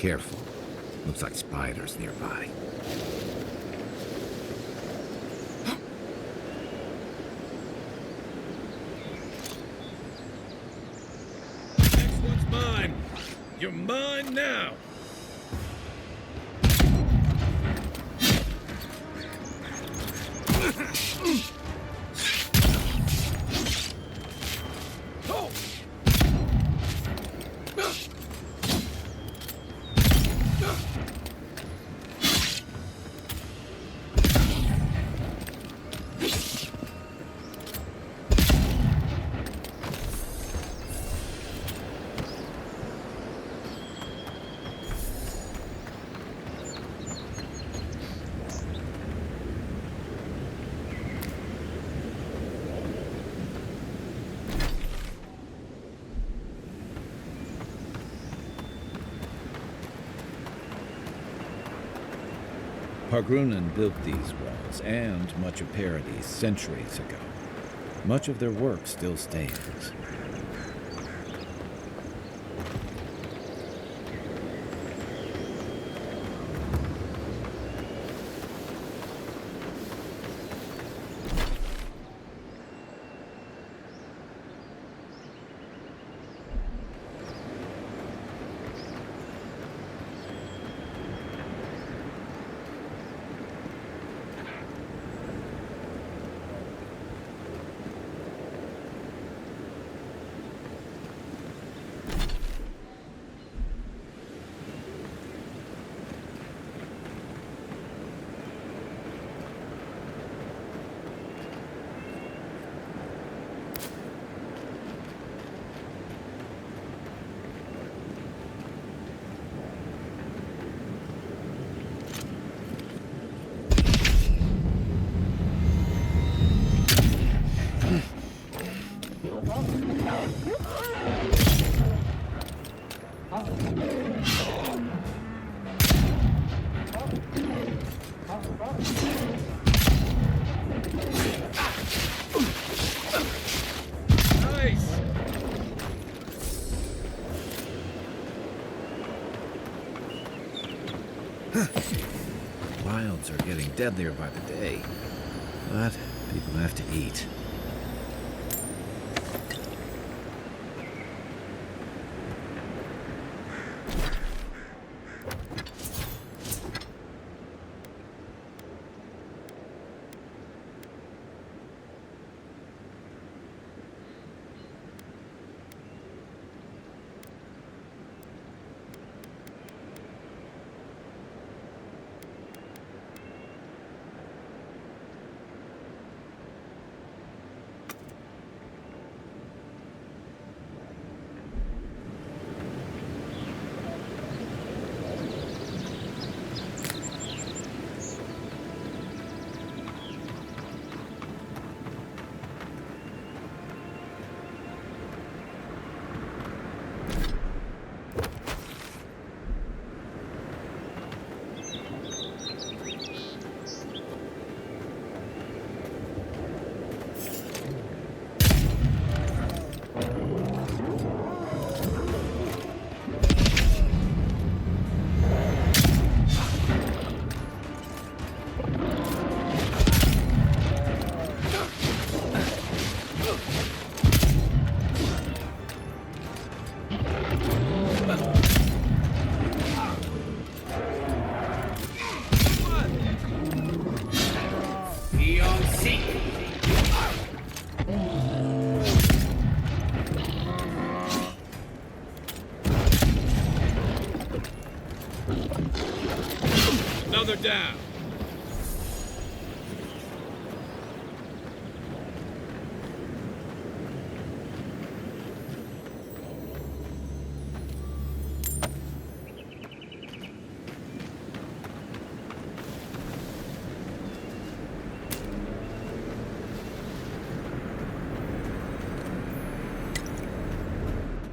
Careful. Looks like spiders nearby. Next one's mine. You're mine now. Pargrunan built these walls and much of Paradis centuries ago. Much of their work still stands. Wilds are getting deadlier by the day, but people have to eat. Another down.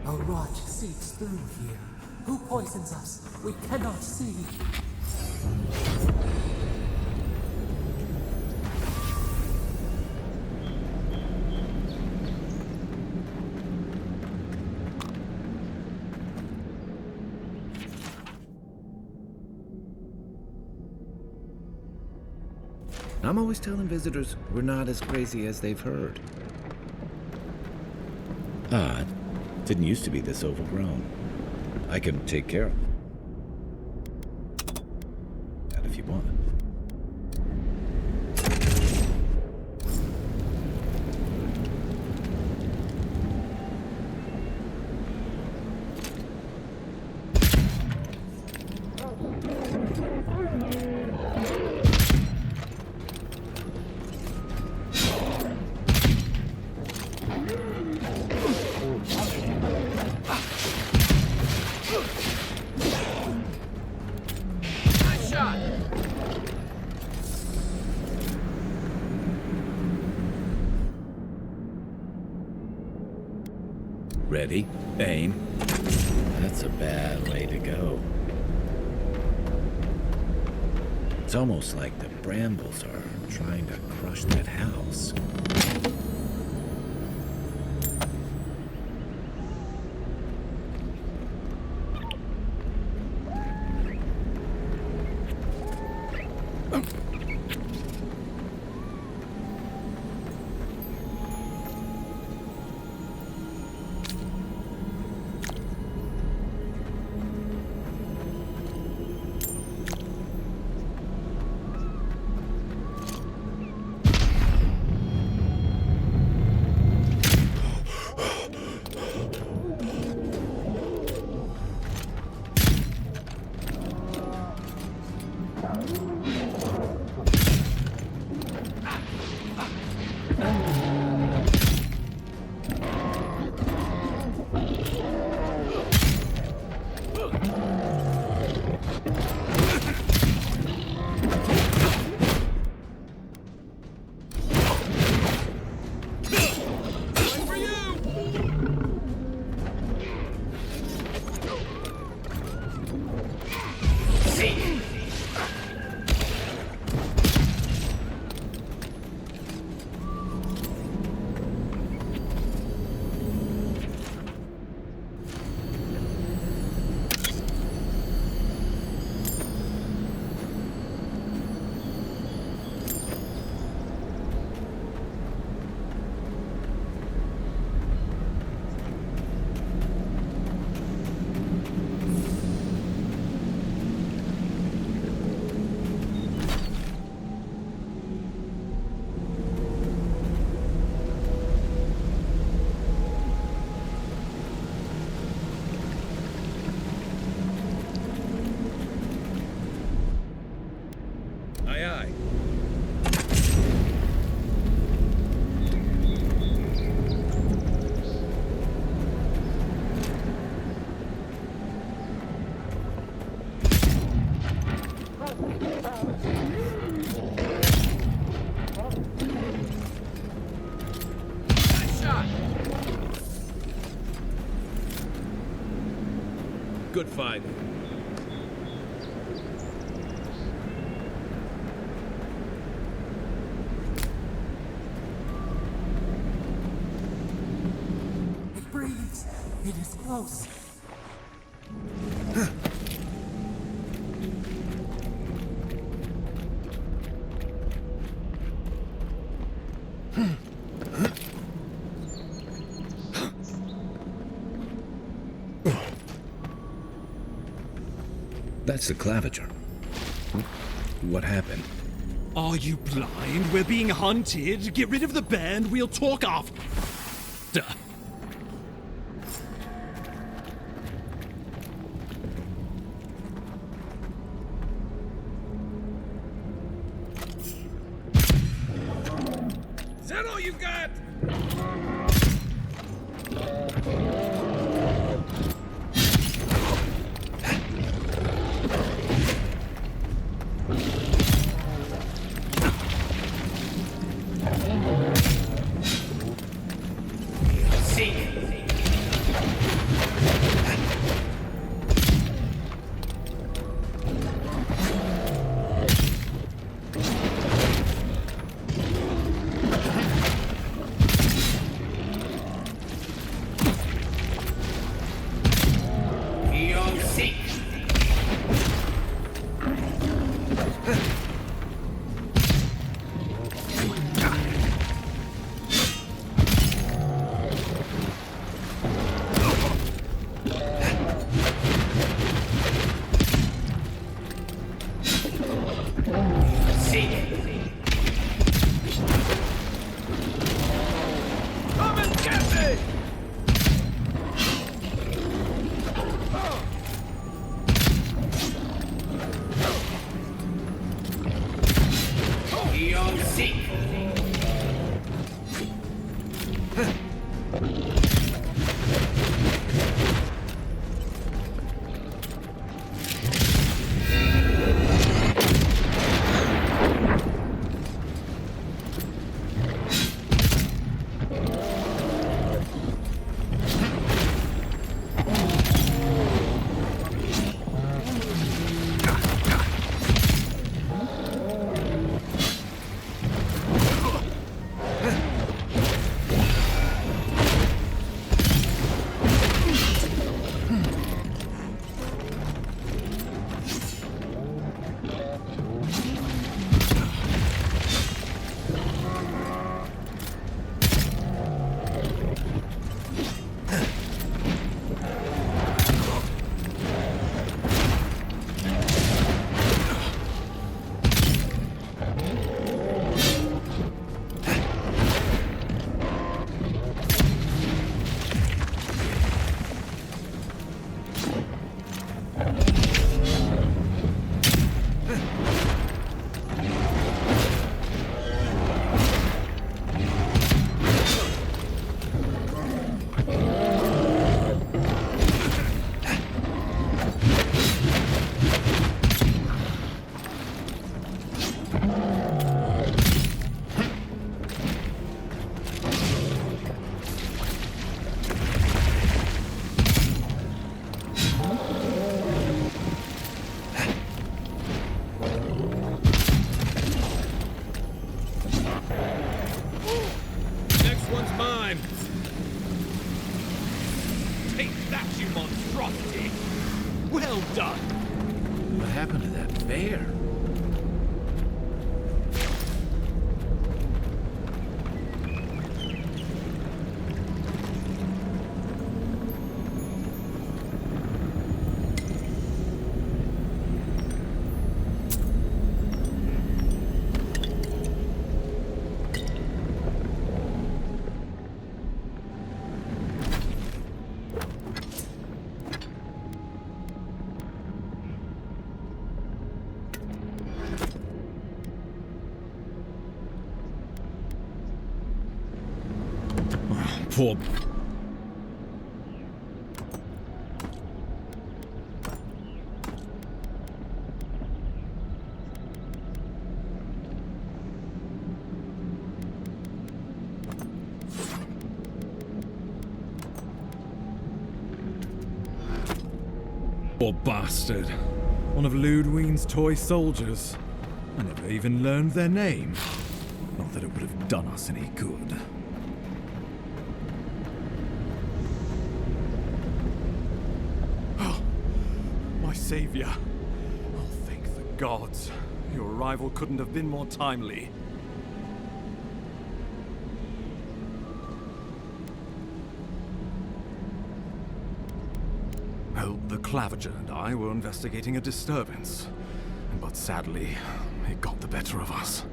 A rot seeps through here. Who poisons us? We cannot see. I'm always telling visitors we're not as crazy as they've heard. Odd. Didn't used to be this overgrown. I can take care of that if you want. Ready? Aim. That's a bad way to go. It's almost like the Brambles are trying to crush that house. Good fight. It breathes. It is close. That's the claviger. What happened? Are you blind? We're being hunted. Get rid of the band. We'll talk after. Is that all you got? Take that, you monstrosity! Well done! What happened to that bear? Poor... Poor bastard. One of Ludwine's toy soldiers. I never even learned their name. Not that it would have done us any good. My savior. Oh, thank the gods. Your arrival couldn't have been more timely. Well, the Clavager and I were investigating a disturbance. But sadly, it got the better of us.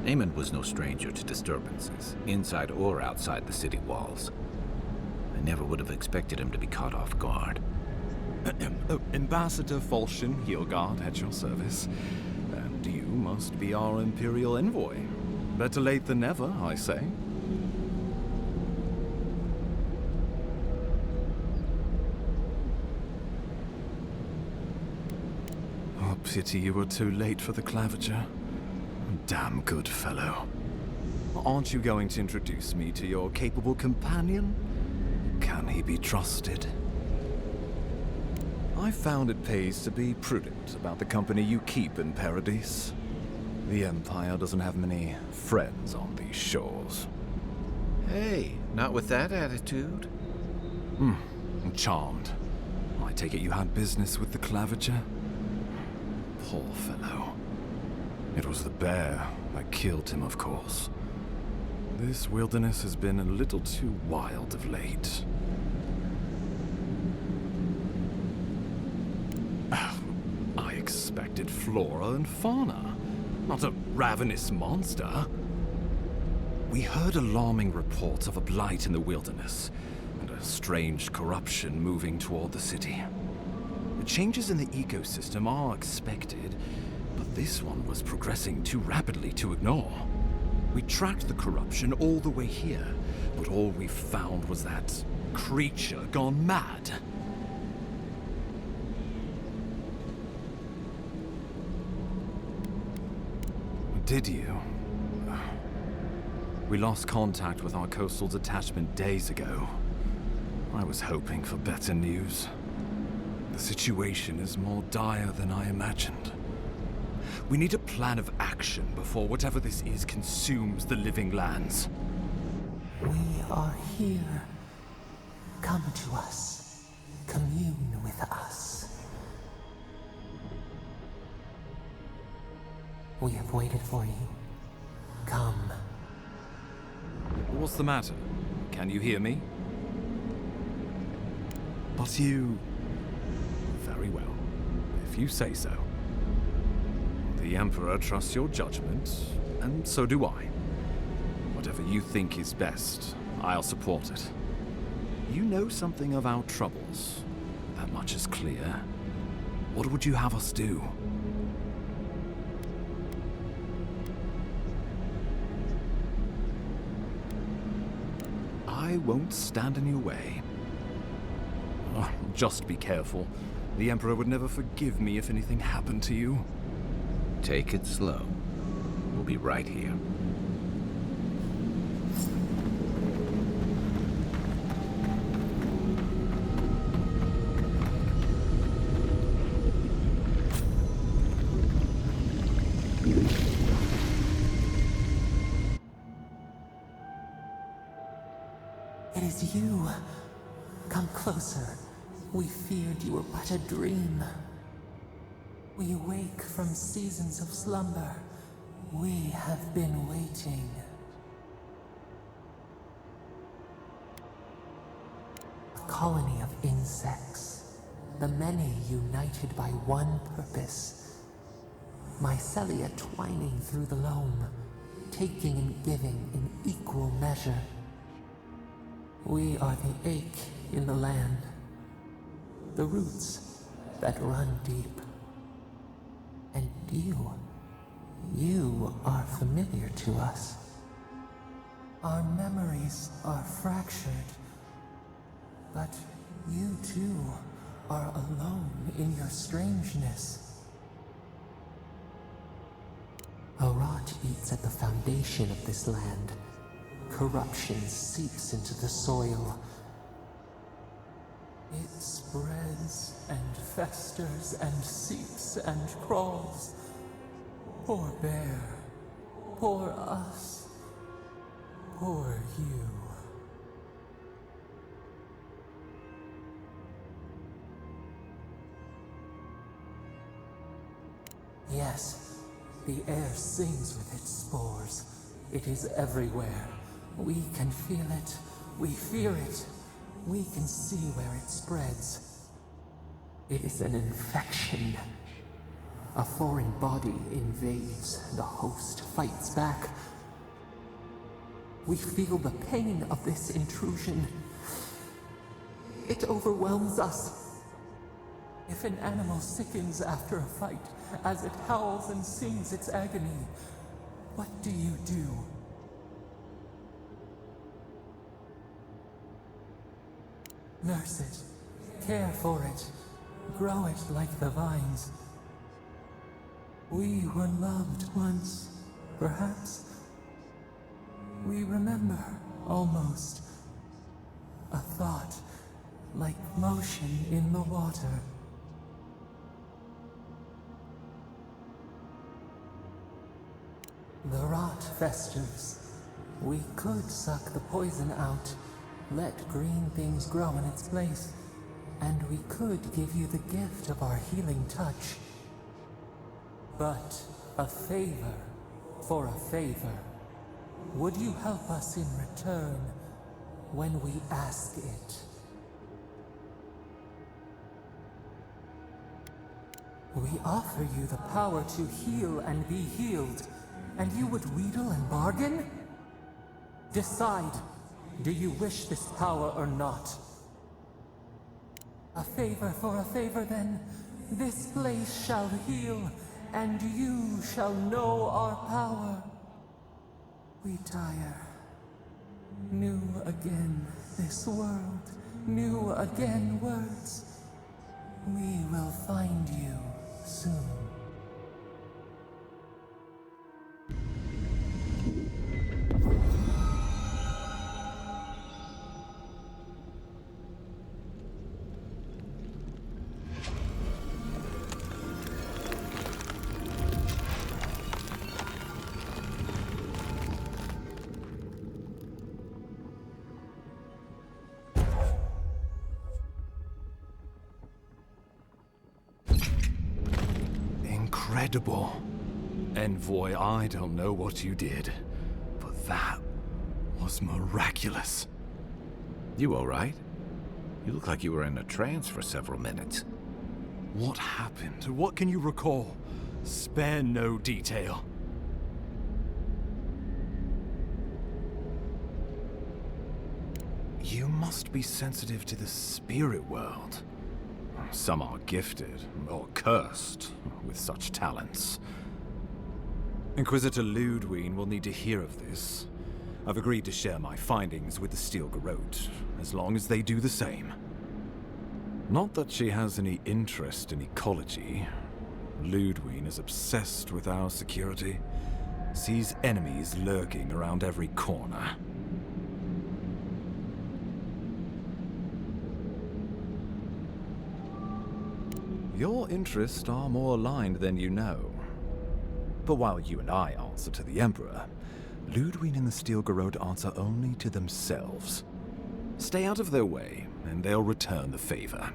Eamon was no stranger to disturbances, inside or outside the city walls. I never would have expected him to be caught off guard. Ambassador Falchion Heelguard at your service. And you must be our Imperial envoy. Better late than never, I say. Oh, pity you were too late for the Clavager. Damn good fellow. Aren't you going to introduce me to your capable companion? Can he be trusted? I found it pays to be prudent about the company you keep in Paradis. The Empire doesn't have many friends on these shores. Hey, not with that attitude. I'm charmed. I take it you had business with the Clavager? Poor fellow. It was the bear that killed him, of course. This wilderness has been a little too wild of late. I expected flora and fauna, not a ravenous monster. We heard alarming reports of a blight in the wilderness, and a strange corruption moving toward the city. The changes in the ecosystem are expected, but this one was progressing too rapidly to ignore. We tracked the corruption all the way here, but all we found was that creature gone mad. Did you? We lost contact with our coastal detachment days ago. I was hoping for better news. The situation is more dire than I imagined. We need a plan of action before whatever this is consumes the living lands. We are here. Come to us. Commune with us. We have waited for you. Come. What's the matter? Can you hear me? But you... Very well, if you say so. The Emperor trusts your judgment, and so do I. Whatever you think is best, I'll support it. You know something of our troubles. That much is clear. What would you have us do? I won't stand in your way. Oh, just be careful. The Emperor would never forgive me if anything happened to you. Take it slow. We'll be right here. It is you. Come closer, we feared you were but a dream. We wake from seasons of slumber. We have been waiting. A colony of insects, the many united by one purpose. Mycelia twining through the loam, taking and giving in equal measure. We are the ache in the land, the roots that run deep. And you are familiar to us. Our memories are fractured, but you too are alone in your strangeness. A rot eats at the foundation of this land. Corruption seeps into the soil. It spreads and festers and seeps and crawls. Poor bear, poor us, poor you. Yes, the air sings with its spores. It is everywhere. We can feel it. We fear it. We can see where it spreads. It is an infection. A foreign body invades. The host fights back. We feel the pain of this intrusion. It overwhelms us. If an animal sickens after a fight, as it howls and sings its agony, what do you do? Nurse it, care for it, grow it like the vines. We were loved once, perhaps. We remember, almost. A thought, like motion in the water. The rot festers. We could suck the poison out, let green things grow in its place, and we could give you the gift of our healing touch. But a favor for a favor. Would you help us in return when we ask it? We offer you the power to heal and be healed, and you would wheedle and bargain? Decide. Do you wish this power or not? A favor for a favor, then. This place shall heal, and you shall know our power. We tire. New again this world, new again words. We will find you soon. Incredible. Envoy, I don't know what you did, but that was miraculous. You all right? You look like you were in a trance for several minutes. What happened? What can you recall? Spare no detail. You must be sensitive to the spirit world. Some are gifted, or cursed, with such talents. Inquisitor Luandwine will need to hear of this. I've agreed to share my findings with the Strangleroot, as long as they do the same. Not that she has any interest in ecology. Luandwine is obsessed with our security, sees enemies lurking around every corner. Your interests are more aligned than you know. But while you and I answer to the Emperor, Luandwine and the Strangleroot answer only to themselves. Stay out of their way, and they'll return the favor.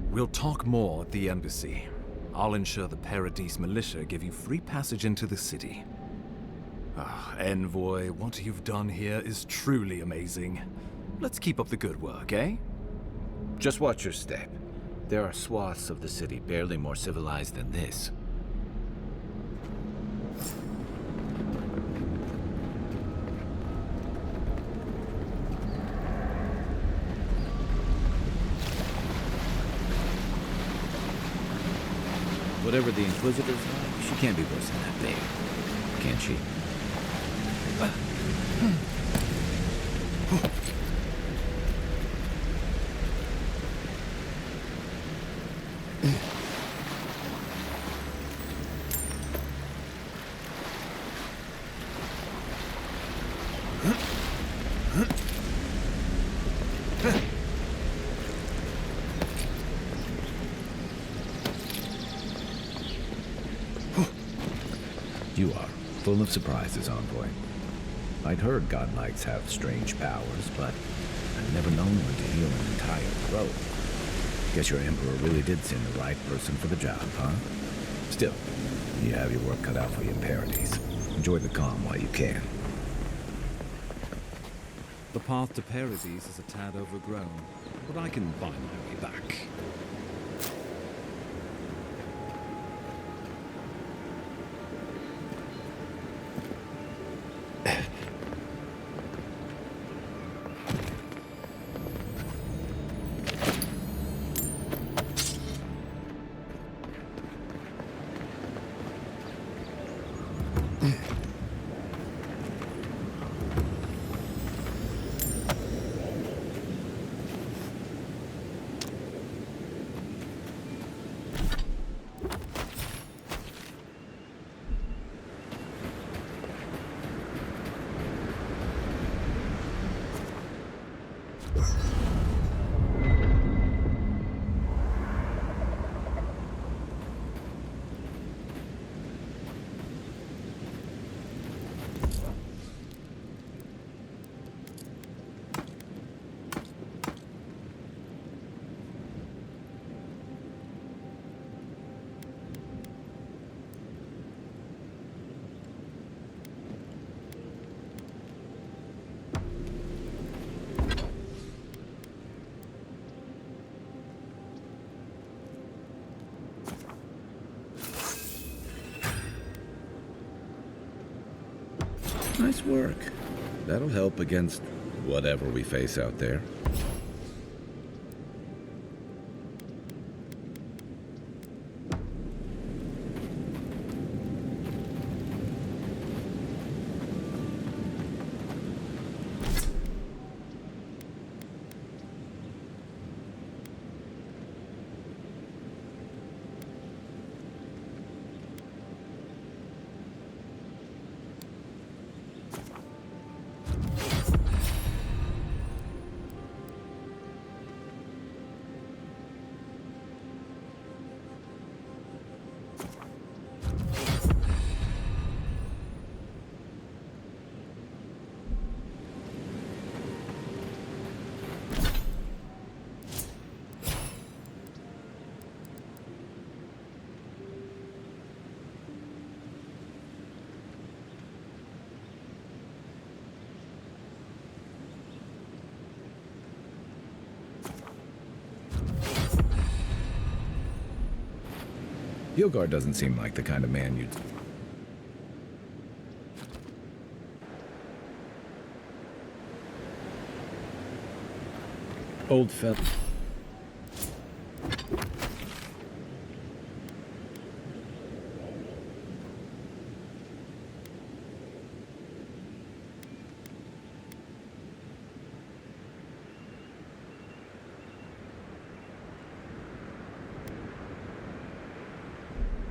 We'll talk more at the embassy. I'll ensure the Paradis militia give you free passage into the city. Envoy, what you've done here is truly amazing. Let's keep up the good work, eh? Just watch your step. There are swaths of the city barely more civilized than this. Whatever the Inquisitors are, she can't be worse than that babe. Can she? You are full of surprises, Envoy. I'd heard God Knights have strange powers, but I've never known one to heal an entire throat. Guess your Emperor really did send the right person for the job, huh? Still, you have your work cut out for you in Paradis. Enjoy the calm while you can. The path to Paradis is a tad overgrown, but I can find my way back. Nice work. That'll help against whatever we face out there. Hilgard doesn't seem like the kind of man you'd... Old fella.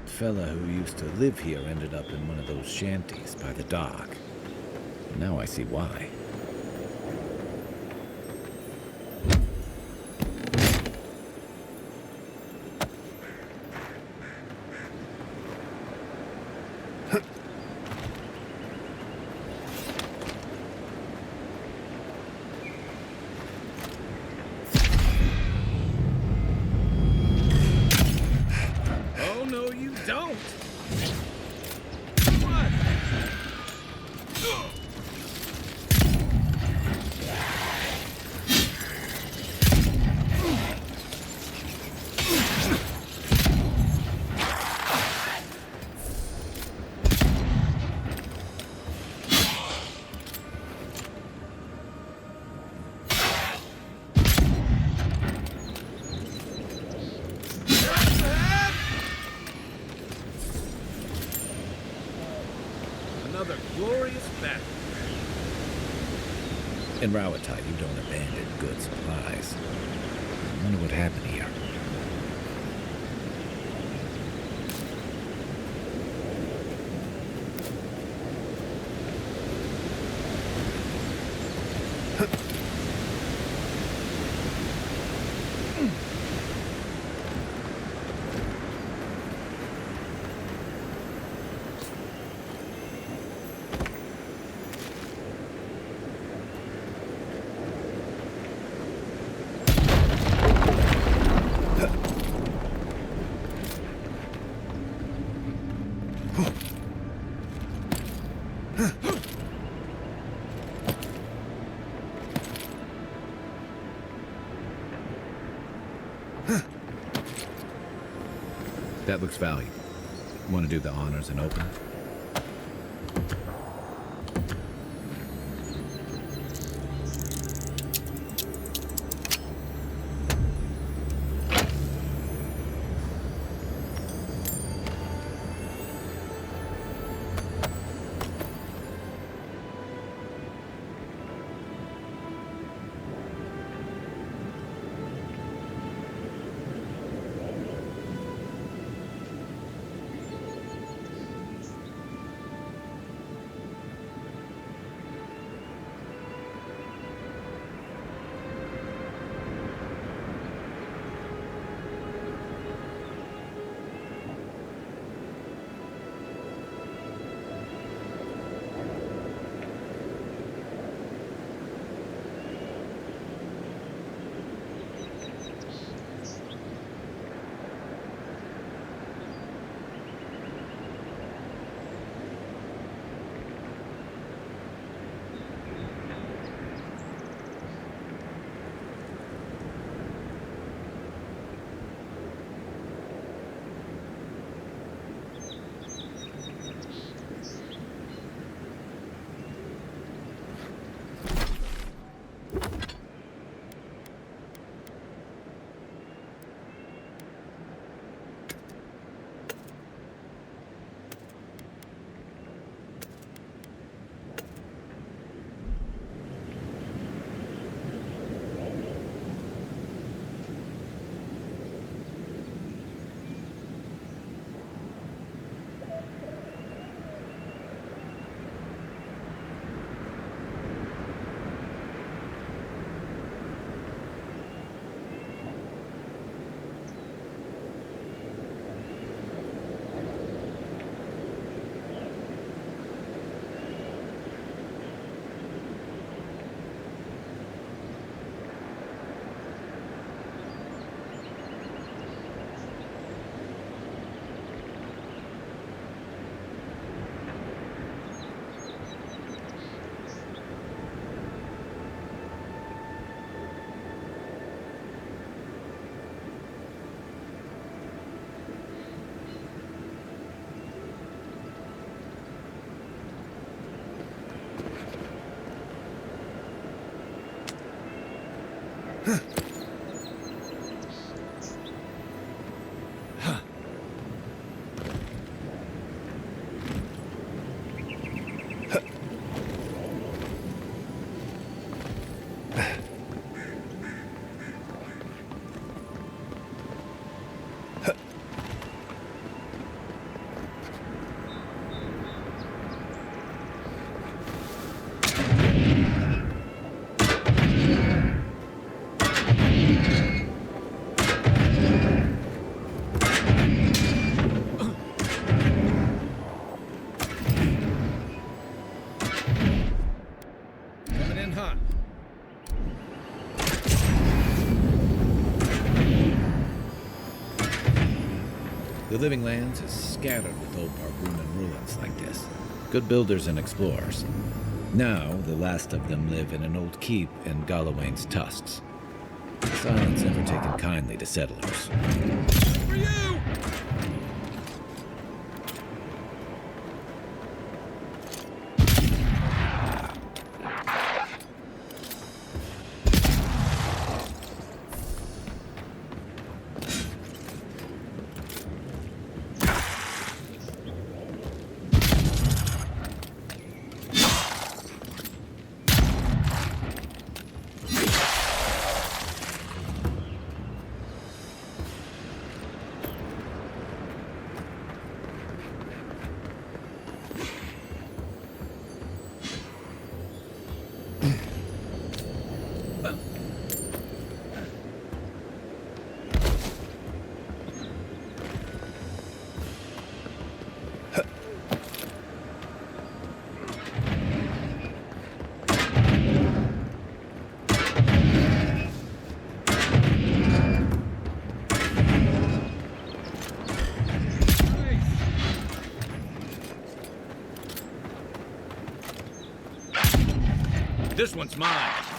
Fella who used to live here ended up in one of those shanties by the dock. Now I see why. In Rauatai, you don't abandon good supplies. I wonder what happened here. That looks valuable. Want to do the honors and open? The Living Lands is scattered with old Barbunan ruins like this. Good builders and explorers. Now, the last of them live in an old keep in Galawain's tusks. Silence never taken kindly to settlers. For you! This one's mine.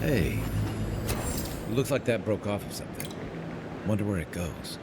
Hey. Looks like that broke off of something. Wonder where it goes.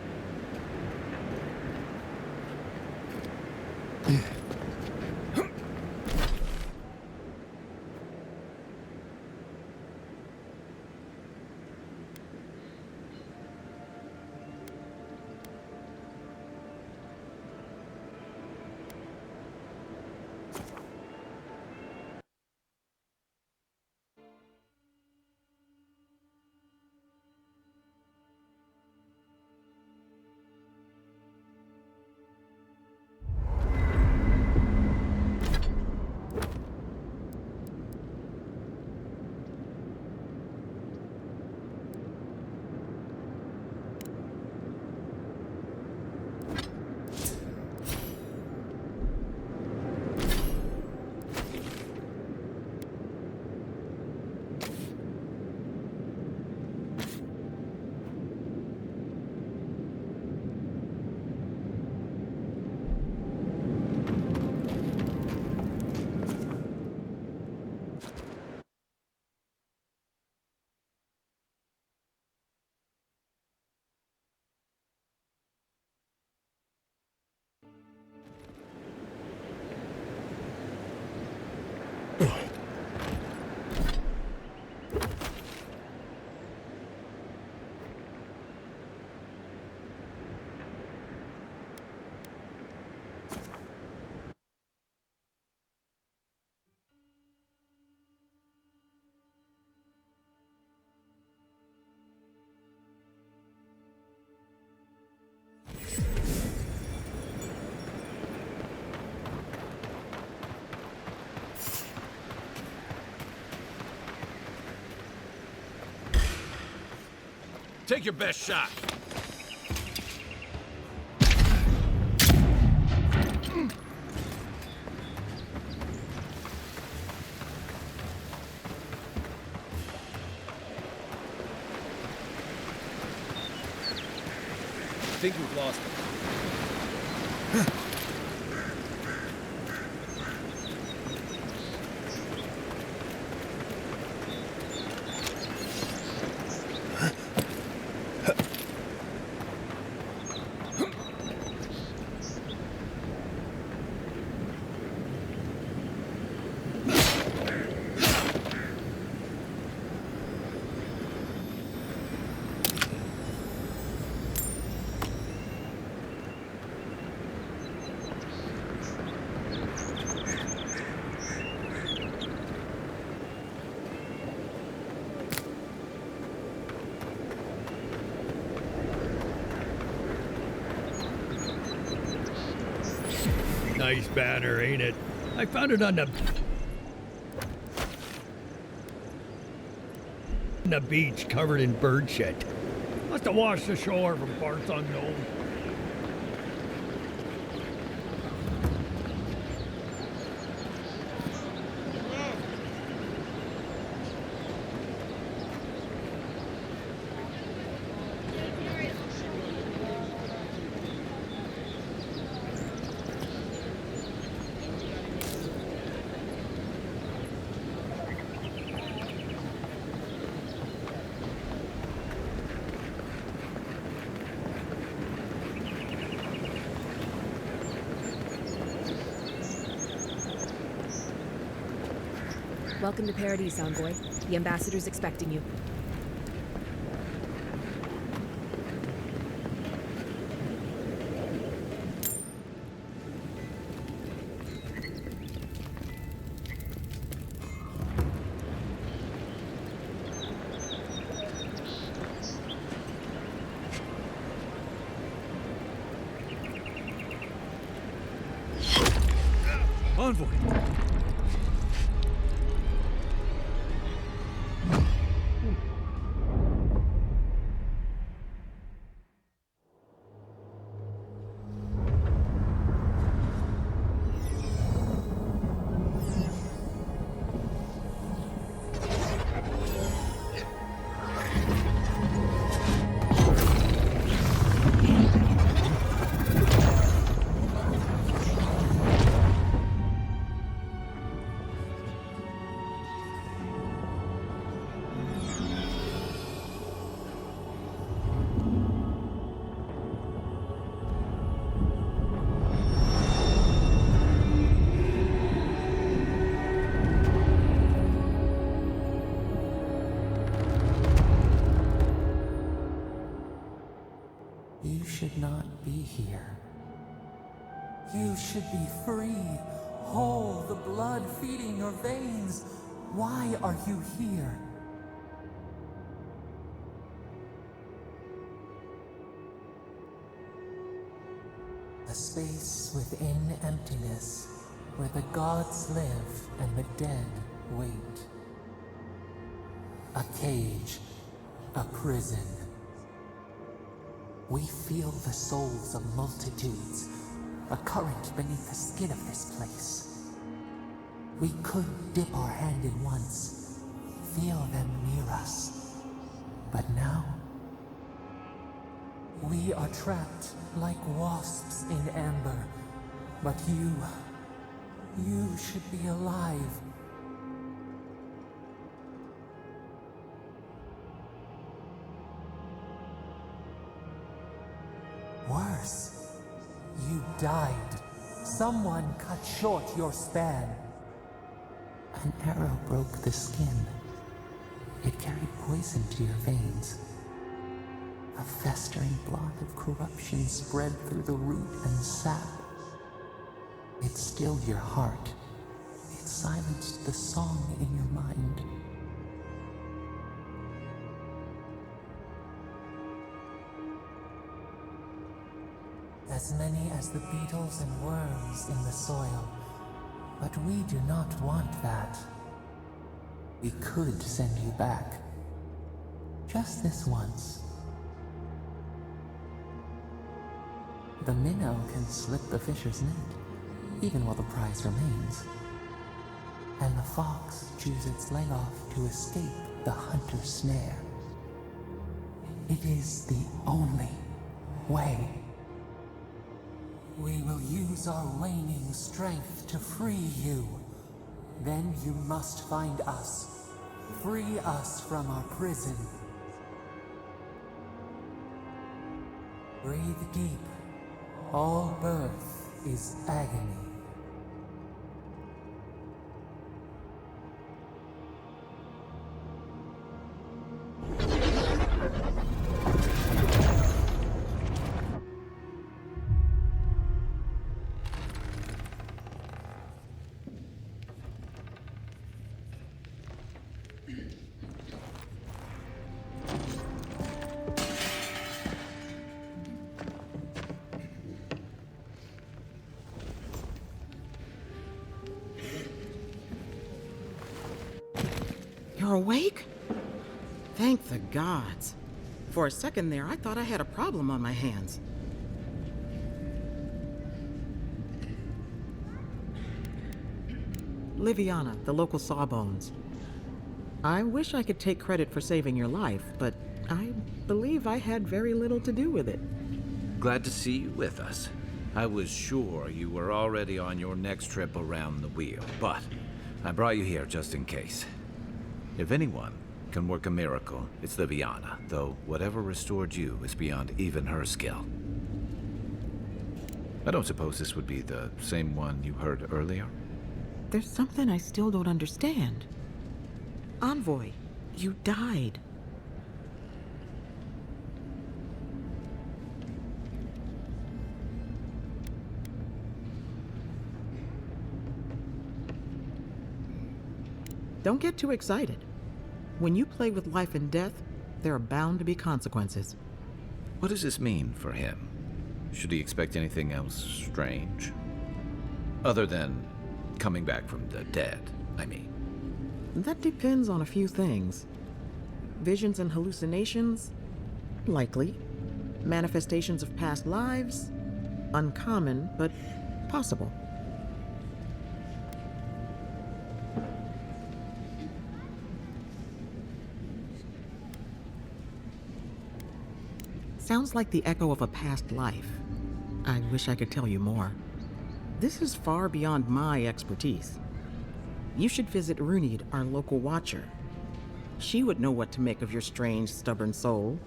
Take your best shot. I think we've lost him. Nice banner, ain't it? I found it on the beach covered in bird shit. Must have washed ashore from parts unknown. Welcome to Paradis, Envoy. The ambassador's expecting you. Envoy! You should not be here. You should be free, whole, the blood feeding your veins. Why are you here? A space within emptiness, where the gods live and the dead wait. A cage, a prison. We feel the souls of multitudes, a current beneath the skin of this place. We could dip our hand in once, feel them near us. But now, we are trapped like wasps in amber. But you should be alive. Worse, you died. Someone cut short your span. An arrow broke the skin. It carried poison to your veins. A festering blot of corruption spread through the root and sap. It stilled your heart. It silenced the song in your mind. As many as the beetles and worms in the soil. But we do not want that. We could send you back. Just this once. The minnow can slip the fisher's net, even while the prize remains. And the fox chews its leg off to escape the hunter's snare. It is the only way. We will use our waning strength to free you. Then you must find us. Free us from our prison. Breathe deep. All birth is agony. You're awake? Thank the gods. For a second there, I thought I had a problem on my hands. Liviana, the local Sawbones. I wish I could take credit for saving your life, but I believe I had very little to do with it. Glad to see you with us. I was sure you were already on your next trip around the wheel, but I brought you here just in case. If anyone can work a miracle, it's Liviana, though whatever restored you is beyond even her skill. I don't suppose this would be the same one you heard earlier? There's something I still don't understand. Envoy, you died. Don't get too excited. When you play with life and death, there are bound to be consequences. What does this mean for him? Should he expect anything else strange? Other than coming back from the dead, I mean. That depends on a few things. Visions and hallucinations? Likely. Manifestations of past lives? Uncommon, but possible. Sounds like the echo of a past life. I wish I could tell you more. This is far beyond my expertise. You should visit Runid, our local watcher. She would know what to make of your strange, stubborn soul.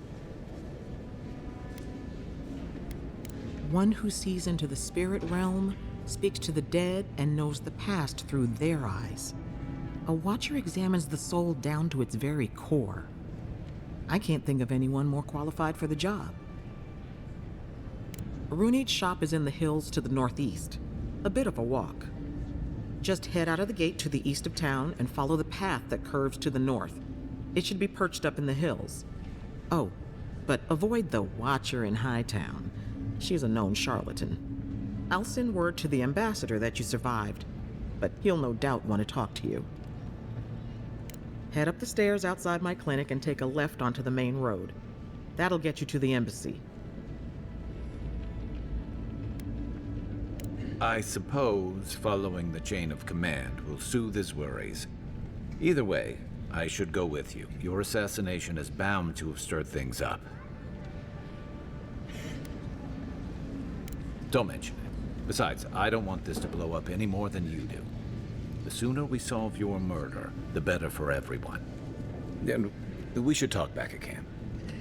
One who sees into the spirit realm, speaks to the dead, and knows the past through their eyes. A watcher examines the soul down to its very core. I can't think of anyone more qualified for the job. Runid's shop is in the hills to the northeast. A bit of a walk. Just head out of the gate to the east of town and follow the path that curves to the north. It should be perched up in the hills. Oh, but avoid the Watcher in Hightown. She's a known charlatan. I'll send word to the ambassador that you survived, but he'll no doubt want to talk to you. Head up the stairs outside my clinic and take a left onto the main road. That'll get you to the embassy. I suppose following the chain of command will soothe his worries. Either way, I should go with you. Your assassination is bound to have stirred things up. Don't mention it. Besides, I don't want this to blow up any more than you do. The sooner we solve your murder, the better for everyone. And we should talk back at camp.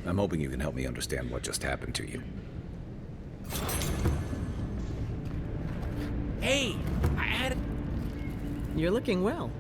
I'm hoping you can help me understand what just happened to you. Hey, I had You're looking well.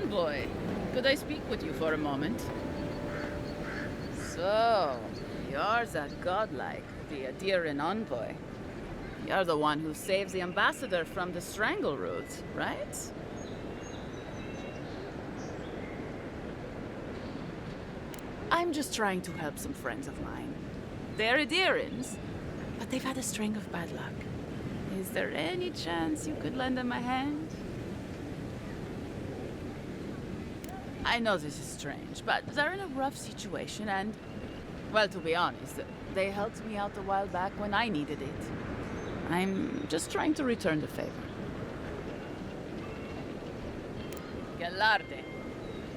Envoy. Could I speak with you for a moment? So, you're that godlike, the Aedyran Envoy. You're the one who saves the ambassador from the Strangleroot, right? I'm just trying to help some friends of mine. They're Aedyrans, but they've had a string of bad luck. Is there any chance you could lend them a hand? I know this is strange, but they're in a rough situation and, well, to be honest, they helped me out a while back when I needed it. I'm just trying to return the favor. Gallarde.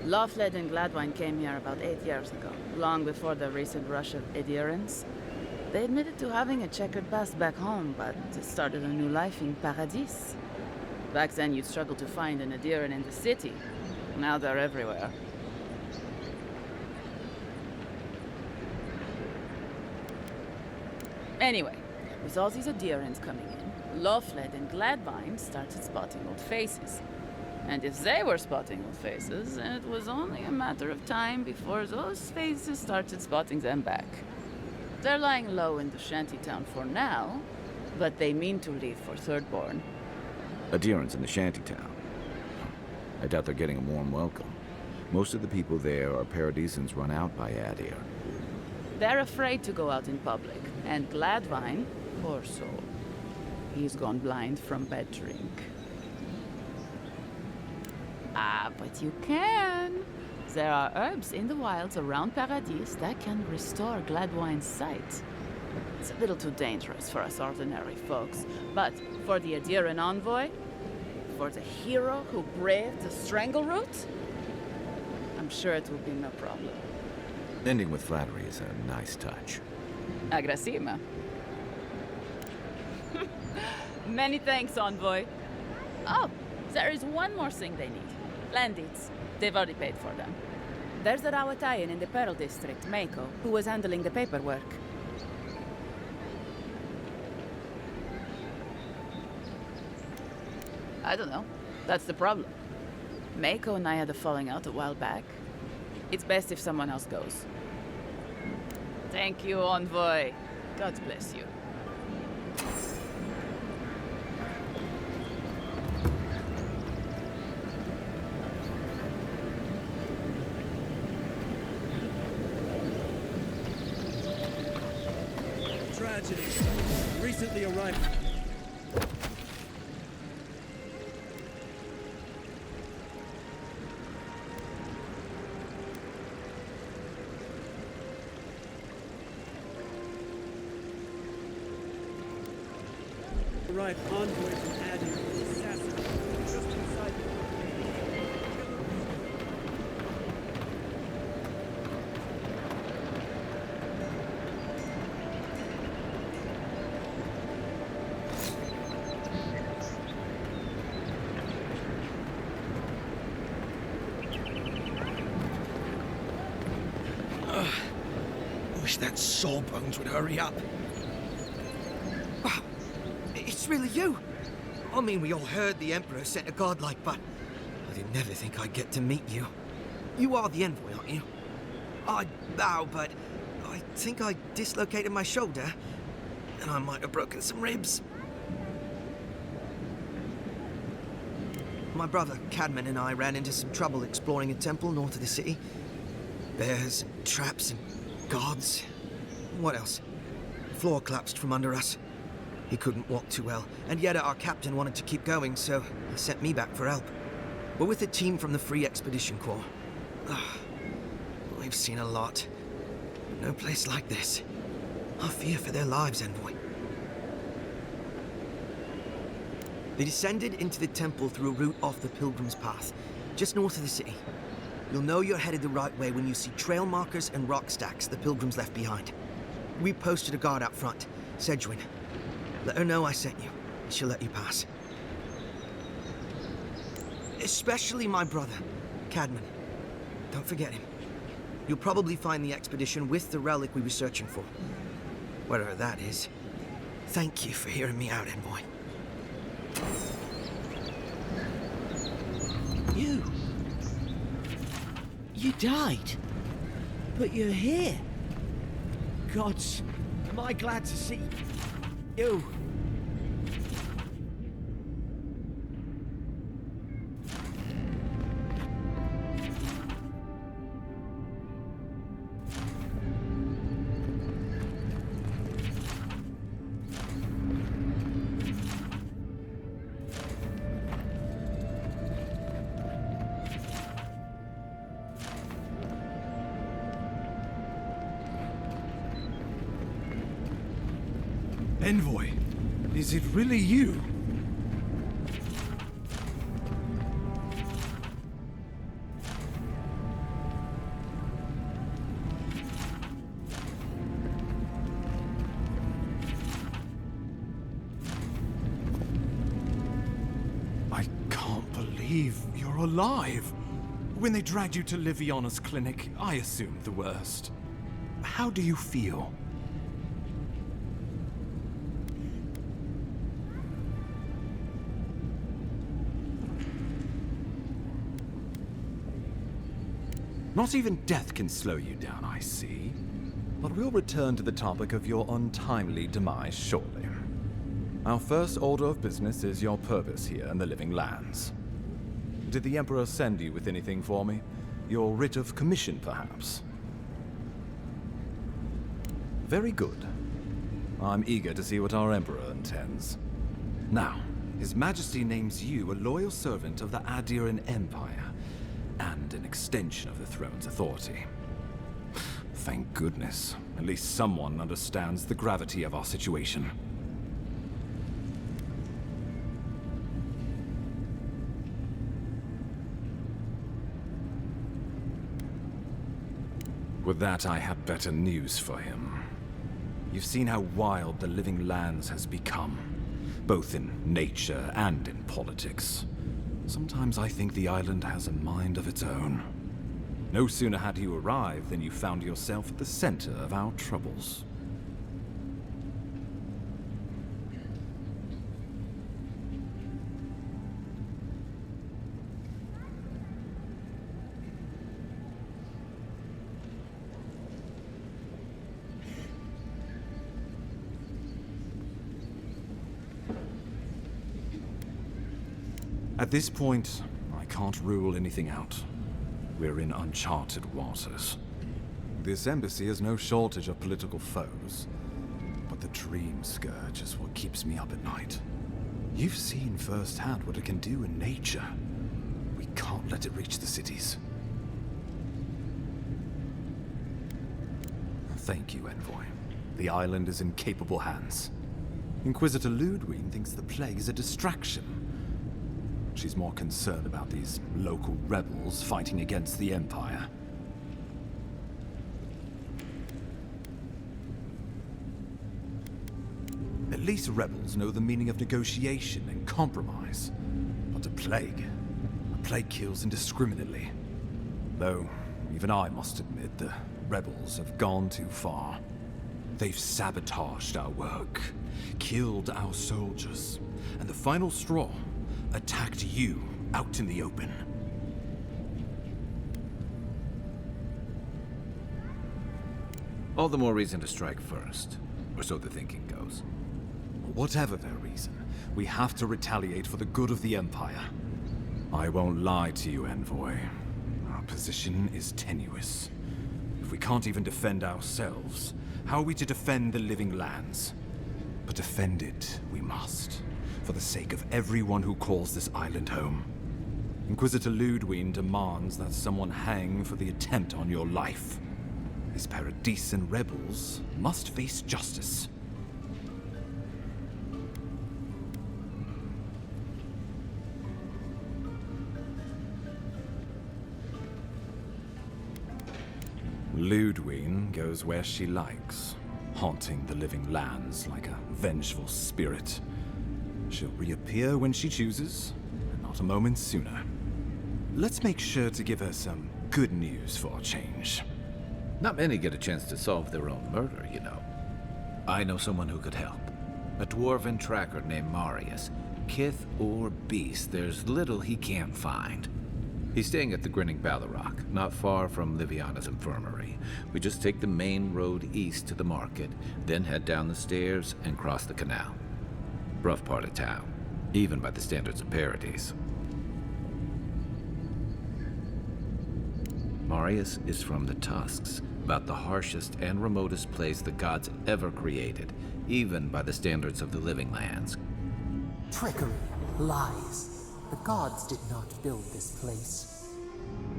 Lawfled and Gladwine came here about 8 years ago, long before the recent rush of Aedyrans. They admitted to having a checkered past back home, but started a new life in Paradis. Back then, you'd struggle to find an Aedyran in the city. Now they're everywhere. Anyway, with all these Aedyrans coming in, Lawfled and Gladwine started spotting old faces. And if they were spotting old faces, then it was only a matter of time before those faces started spotting them back. They're lying low in the shantytown for now, but they mean to leave for Thirdborn. Aedyran's in the shantytown. I doubt they're getting a warm welcome. Most of the people there are Paradisans run out by Aedyran. They're afraid to go out in public, and Gladwine, poor soul, he's gone blind from bad drink. Ah, but you can. There are herbs in the wilds around Paradis that can restore Gladwine's sight. It's a little too dangerous for us ordinary folks, but for the Aedyran Envoy, for the hero who braved the Strangleroot, I'm sure it will be no problem. Ending with flattery is a nice touch. Agrasima. Many thanks, Envoy. Oh, there is one more thing they need. Land deeds. They've already paid for them. There's a Rawatayan in the Pearl District, Mako, who was handling the paperwork. I don't know. That's the problem. Mako and I had a falling out a while back. It's best if someone else goes. Thank you, Envoy. God bless you. Tragedy. Recently arrived. Arrived envoy from Aedyran, assassin, just inside the Wish that sawbones would hurry up. Wow, it's really you. I mean, we all heard the Emperor sent a godlike, but I did never think I'd get to meet you. You are the envoy, aren't you? I'd bow, but I think I dislocated my shoulder, and I might have broken some ribs. My brother, Cadman, and I ran into some trouble exploring a temple north of the city. Bears, and traps, and guards. What else? The floor collapsed from under us. He couldn't walk too well, and yet our captain wanted to keep going, so he sent me back for help. We're with a team from the Free Expedition Corps. We've seen a lot. No place like this. I fear for their lives, Envoy. They descended into the temple through a route off the Pilgrim's Path, just north of the city. You'll know you're headed the right way when you see trail markers and rock stacks the Pilgrims left behind. We posted a guard out front, Sedgwin. Let her know I sent you, and she'll let you pass. Especially my brother, Cadman. Don't forget him. You'll probably find the expedition with the relic we were searching for. Whatever that is. Thank you for hearing me out, Envoy. You died? But you're here. Gods, am I glad to see you. Envoy, is it really you? I can't believe you're alive. When they dragged you to Liviana's clinic, I assumed the worst. How do you feel? Not even death can slow you down, I see. But we'll return to the topic of your untimely demise shortly. Our first order of business is your purpose here in the Living Lands. Did the Emperor send you with anything for me? Your writ of commission, perhaps? Very good. I'm eager to see what our Emperor intends. Now, His Majesty names you a loyal servant of the Aedyran Empire, and an extension of the throne's authority. Thank goodness. At least someone understands the gravity of our situation. With that, I have better news for him. You've seen how wild the Living Lands has become, both in nature and in politics. Sometimes I think the island has a mind of its own. No sooner had you arrived than you found yourself at the center of our troubles. At this point, I can't rule anything out. We're in uncharted waters. This embassy has no shortage of political foes, but the dream scourge is what keeps me up at night. You've seen firsthand what it can do in nature. We can't let it reach the cities. Thank you, Envoy. The island is in capable hands. Inquisitor Luandi thinks the plague is a distraction. She's more concerned about these local rebels fighting against the Empire. At least rebels know the meaning of negotiation and compromise. But a plague kills indiscriminately. Though, even I must admit, the rebels have gone too far. They've sabotaged our work, killed our soldiers, and the final straw, attacked you out in the open. All the more reason to strike first, or so the thinking goes. Whatever their reason, we have to retaliate for the good of the Empire. I won't lie to you, Envoy. Our position is tenuous. If we can't even defend ourselves, how are we to defend the Living Lands? But defend it we must, for the sake of everyone who calls this island home. Inquisitor Luandi demands that someone hang for the attempt on your life. His Paradis and rebels must face justice. Luandi goes where she likes, haunting the Living Lands like a vengeful spirit. She'll reappear when she chooses, and not a moment sooner. Let's make sure to give her some good news for a change. Not many get a chance to solve their own murder, you know. I know someone who could help. A dwarven tracker named Marius. Kith or beast, there's little he can't find. He's staying at the Grinning Balarock, not far from Liviana's infirmary. We just take the main road east to the market, then head down the stairs and cross the canal. Rough part of town, even by the standards of Paradis. Marius is from the Tusks, about the harshest and remotest place the gods ever created, even by the standards of the living lands. Trickery, lies. The gods did not build this place.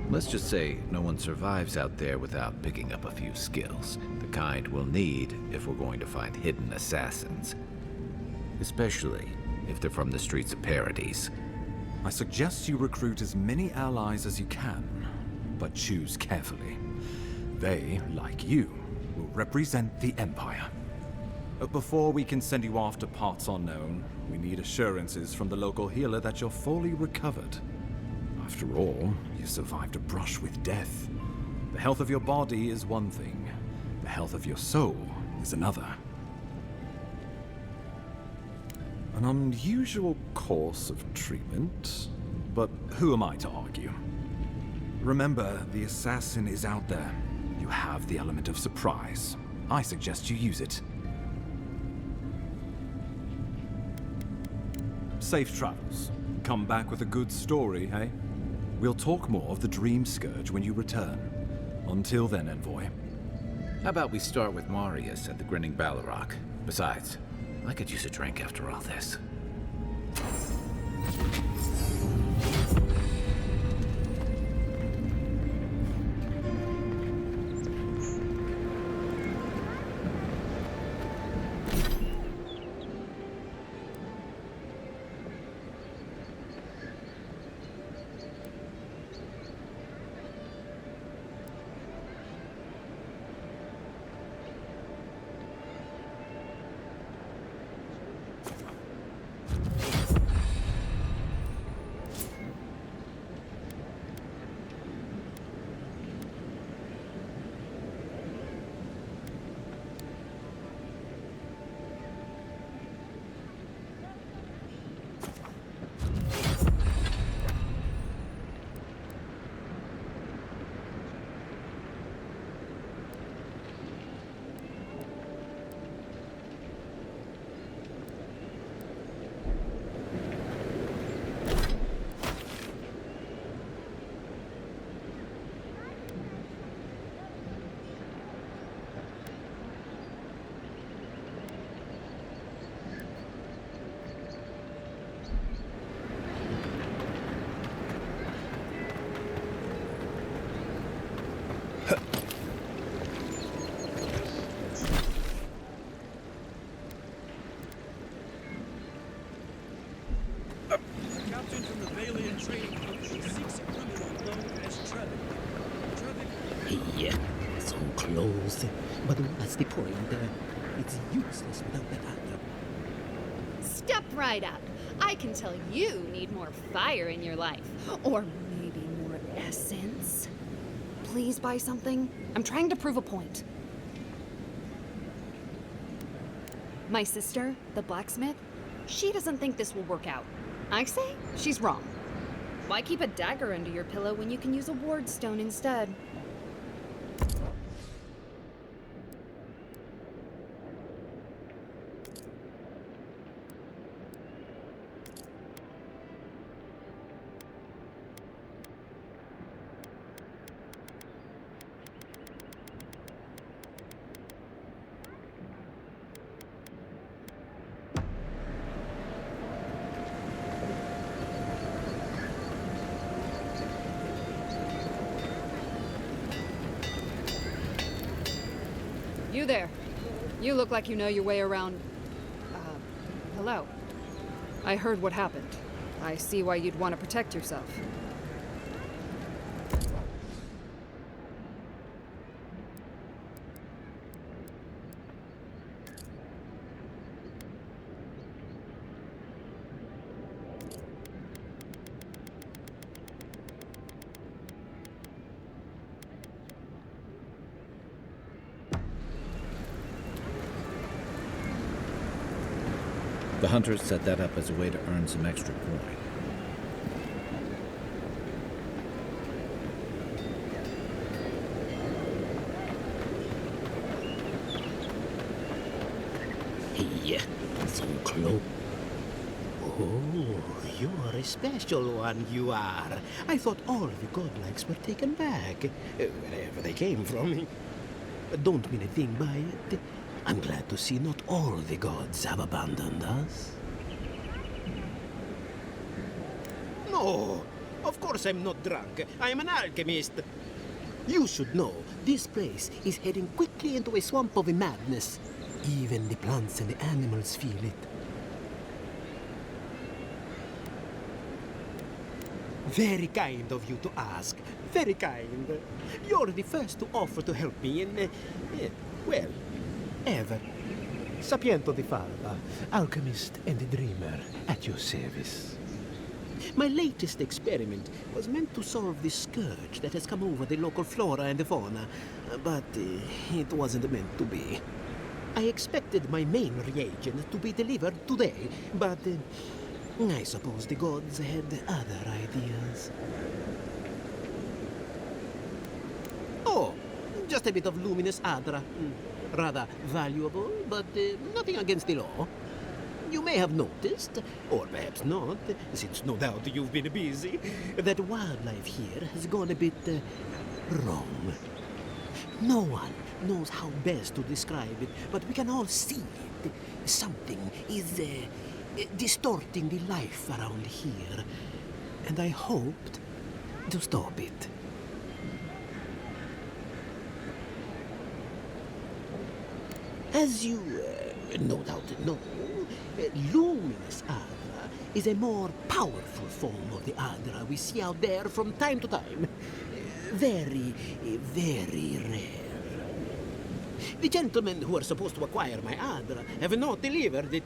Let's just say no one survives out there without picking up a few skills, the kind we'll need if we're going to find hidden assassins. Especially if they're from the streets of Paradis. I suggest you recruit as many allies as you can, but choose carefully. They, like you, will represent the Empire. But before we can send you off to parts unknown, we need assurances from the local healer that you're fully recovered. After all, you survived a brush with death. The health of your body is one thing. The health of your soul is another. An unusual course of treatment, but who am I to argue? Remember, the assassin is out there. You have the element of surprise. I suggest you use it. Safe travels. Come back with a good story, hey? We'll talk more of the Dream Scourge when you return. Until then, Envoy. How about we start with Marius at the Grinning Balarock? Besides, I could use a drink after all this. So close. But what's the point? It's useless without the Adra. Step right up. I can tell you need more fire in your life. Or maybe more essence. Please buy something. I'm trying to prove a point. My sister, the blacksmith, she doesn't think this will work out. I say she's wrong. Why keep a dagger under your pillow when you can use a ward stone instead? You there. You look like you know your way around... hello. I heard what happened. I see why you'd want to protect yourself. The hunters set that up as a way to earn some extra coin. Hello? Oh, you're a special one, you are. I thought all the godlikes were taken back, wherever they came from. Don't mean a thing by it. I'm glad to see not all the gods have abandoned us. No, of course I'm not drunk. I'm an alchemist. You should know, this place is heading quickly into a swamp of madness. Even the plants and the animals feel it. Very kind of you to ask. Very kind. You're the first to offer to help me in, well, ever. Sapiento the Father, alchemist and a dreamer, at your service. My latest experiment was meant to solve the scourge that has come over the local flora and the fauna, but it wasn't meant to be. I expected my main reagent to be delivered today, but I suppose the gods had other ideas. Oh, just a bit of luminous Adra. Rather valuable, but nothing against the law. You may have noticed, or perhaps not, since no doubt you've been busy, that wildlife here has gone a bit wrong. No one knows how best to describe it, but we can all see it. Something is distorting the life around here, and I hoped to stop it. As you no doubt know, Luminous Adra is a more powerful form of the Adra we see out there from time to time. Very, very rare. The gentlemen who are supposed to acquire my Adra have not delivered it,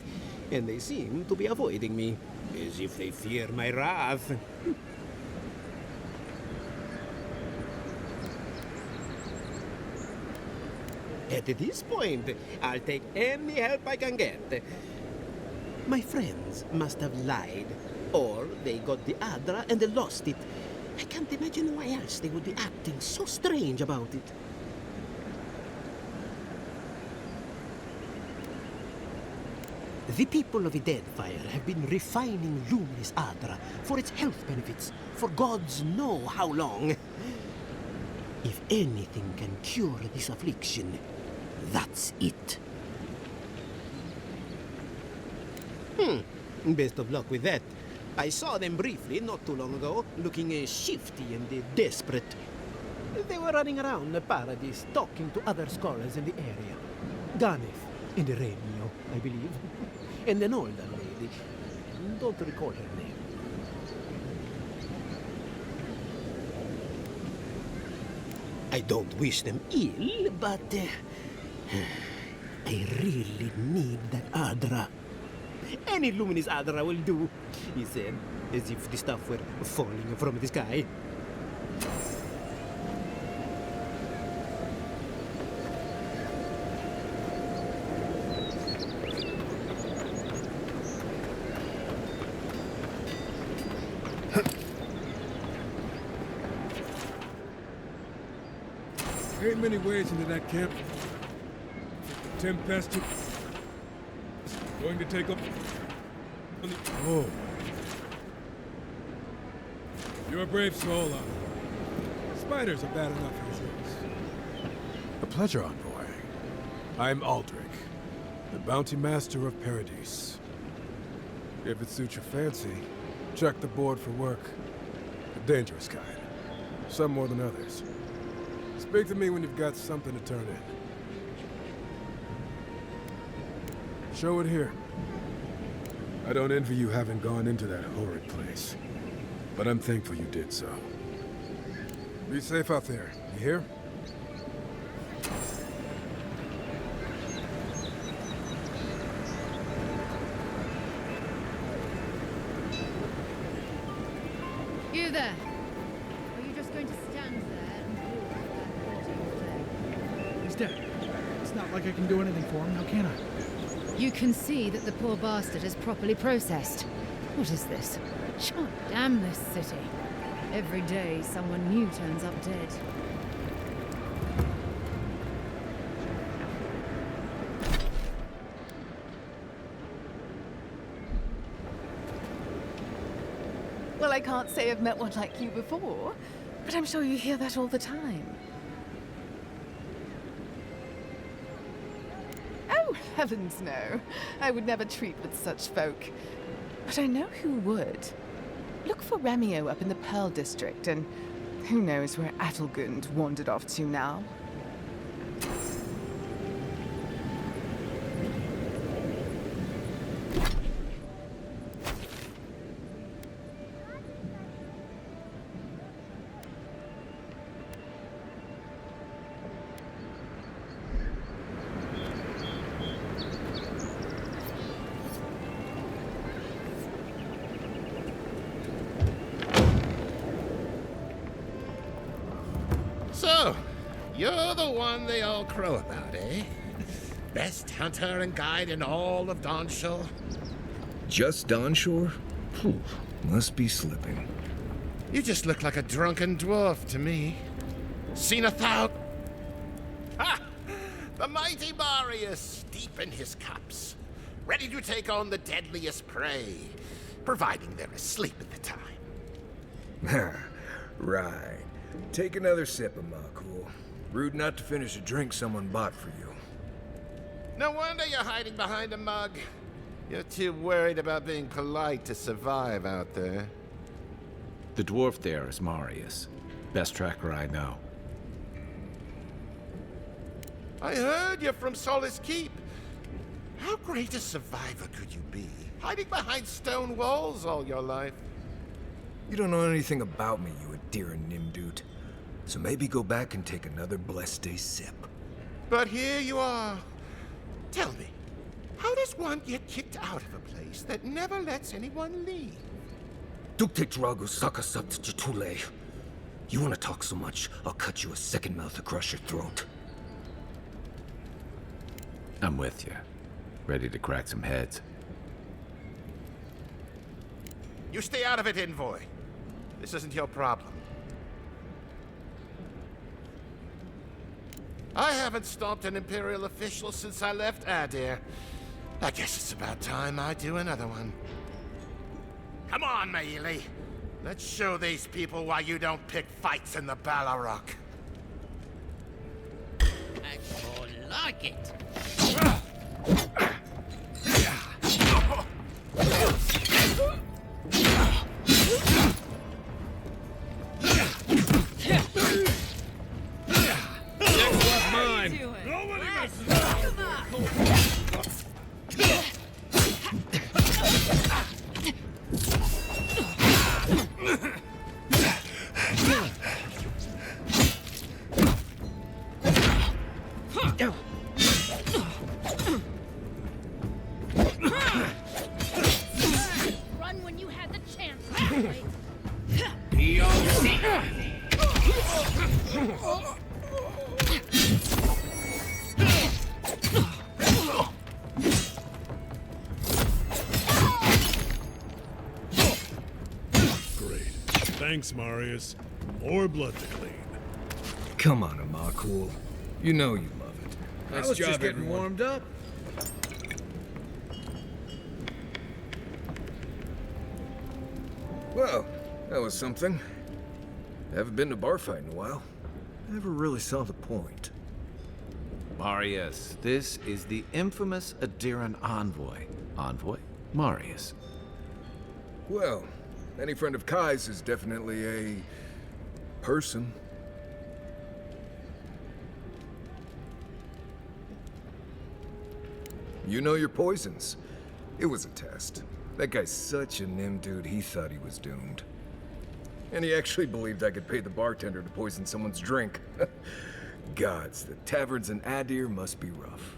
and they seem to be avoiding me, as if they fear my wrath. At this point, I'll take any help I can get. My friends must have lied, or they got the Adra and they lost it. I can't imagine why else they would be acting so strange about it. The people of the Deadfire have been refining Luminous Adra for its health benefits for gods know how long. If anything can cure this affliction, that's it. Best of luck with that. I saw them briefly not too long ago, looking shifty and desperate. They were running around the Paradis, talking to other scholars in the area. Ganef and Remio, I believe. And an older lady. Don't recall her name. I don't wish them ill, but I really need that Adra. Any luminous Adra will do, he said, as if the stuff were falling from the sky. There ain't many ways into that camp. Tempestuous going to take up. Oh. You're a brave soul, Spiders are bad enough as is. A pleasure, envoy. I'm Aldrich, the bounty master of Paradis. If it suits your fancy, check the board for work. The dangerous kind. Some more than others. Speak to me when you've got something to turn in. Show it here. I don't envy you having gone into that horrid place, but I'm thankful you did so. Be safe out there, you hear? You there? Are you just going to stand there and deal with that body? He's dead. It's not like I can do anything for him, now can I? You can see that the poor bastard is properly processed. What is this? God damn this city. Every day someone new turns up dead. Well, I can't say I've met one like you before, but I'm sure you hear that all the time. Oh, heavens no. I would never treat with such folk. But I know who would. Look for Remio up in the Pearl District, and who knows where Adelgund wandered off to now. So, you're the one they all crow about, eh? Best hunter and guide in all of Dawnshore? Just Dawnshore? Phew, must be slipping. You just look like a drunken dwarf to me. Seen a thou... Ha! The mighty Marius, deep in his cups, ready to take on the deadliest prey, providing they're asleep at the time. Right. Take another sip of Makul. Rude not to finish a drink someone bought for you. No wonder you're hiding behind a mug. You're too worried about being polite to survive out there. The dwarf there is Marius. Best tracker I know. I heard you're from Solace Keep. How great a survivor could you be, hiding behind stone walls all your life? You don't know anything about me, you Aedyran Nimdude. So maybe go back and take another blessed day sip. But here you are. Tell me, how does one get kicked out of a place that never lets anyone leave? You want to talk so much, I'll cut you a second mouth across your throat. I'm with you. Ready to crack some heads. You stay out of it, Envoy. This isn't your problem. I haven't stomped an Imperial official since I left Aedyran. I guess it's about time I do another one. Come on, Maili. Let's show these people why you don't pick fights in the Balarock. I sure like it. Run when you had the chance. Great. Thanks, Marius. More blood to clean. Come on, Makul. You know you love it. Nice I was job, just getting everyone. warmed up. Well, that was something. Haven't been to a bar fight in a while. Never really saw the point. Marius, this is the infamous Aedyran envoy. Envoy? Marius. Well, any friend of Kai's is definitely a... person. You know your poisons. It was a test. That guy's such a Nimdude, he thought he was doomed. And he actually believed I could pay the bartender to poison someone's drink. Gods, the taverns in Aedyran must be rough.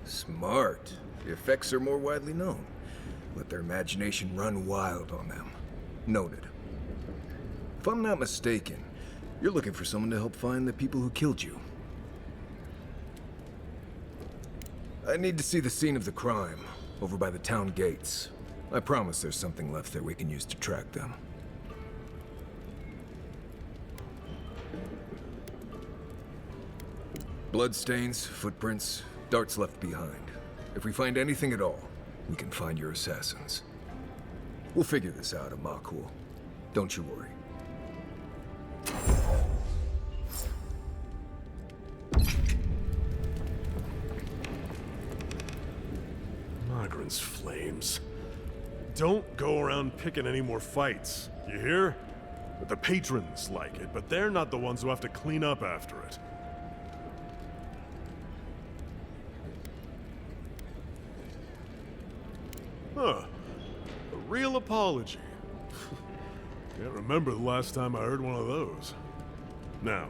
Smart. The effects are more widely known. Let their imagination run wild on them. Noted. If I'm not mistaken, you're looking for someone to help find the people who killed you. I need to see the scene of the crime, over by the town gates. I promise there's something left there we can use to track them. Bloodstains, footprints, darts left behind. If we find anything at all, we can find your assassins. We'll figure this out at Makul. Don't you worry. Magran's flames. Don't go around picking any more fights, you hear? The patrons like it, but they're not the ones who have to clean up after it. Huh. A real apology. Can't remember the last time I heard one of those. Now,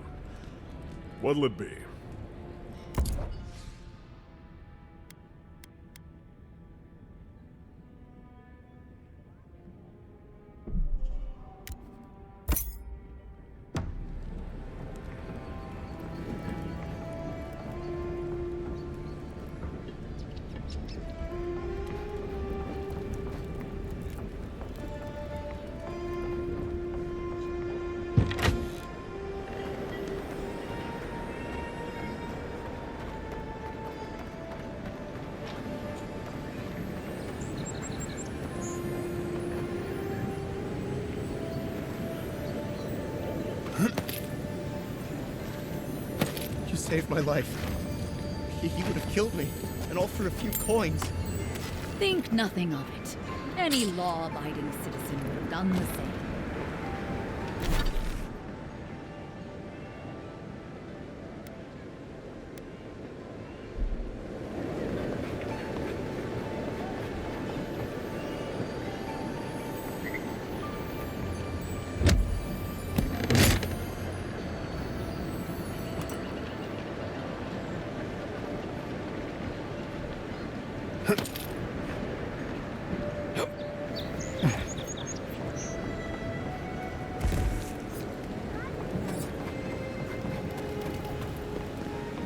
what'll it be? You saved my life. He would have killed me, and all for a few coins. Think nothing of it. Any law-abiding citizen would have done the same.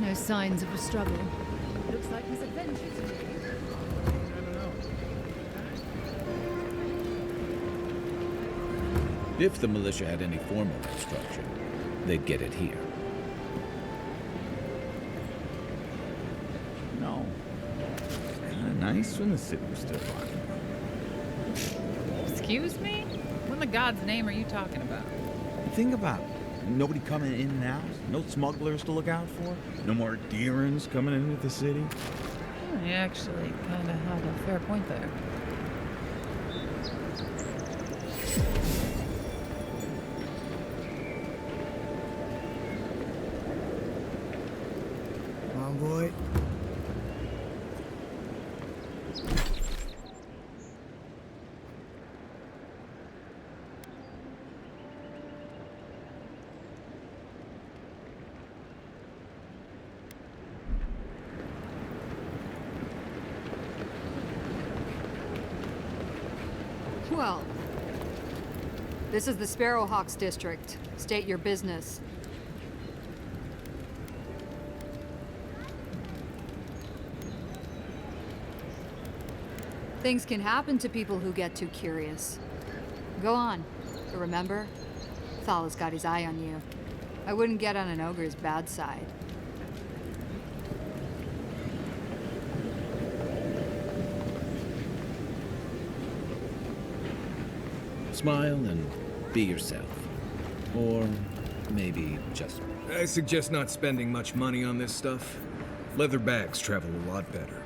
No signs of a struggle. Looks like his adventures are If the militia had any formal construction, they'd get it here. No. Nice when the city was still rocking. Excuse me? What in the God's name are you talking about? Think about it. Nobody coming in and out. No smugglers to look out for. No more Aedyran coming into the city. You actually kind of have a fair point there. Come on, boy. Well, this is the Sparrowhawks district. State your business. Things can happen to people who get too curious. Go on. But remember, Thal's got his eye on you. I wouldn't get on an ogre's bad side. Smile and be yourself. Or maybe just... I suggest not spending much money on this stuff. Leather bags travel a lot better.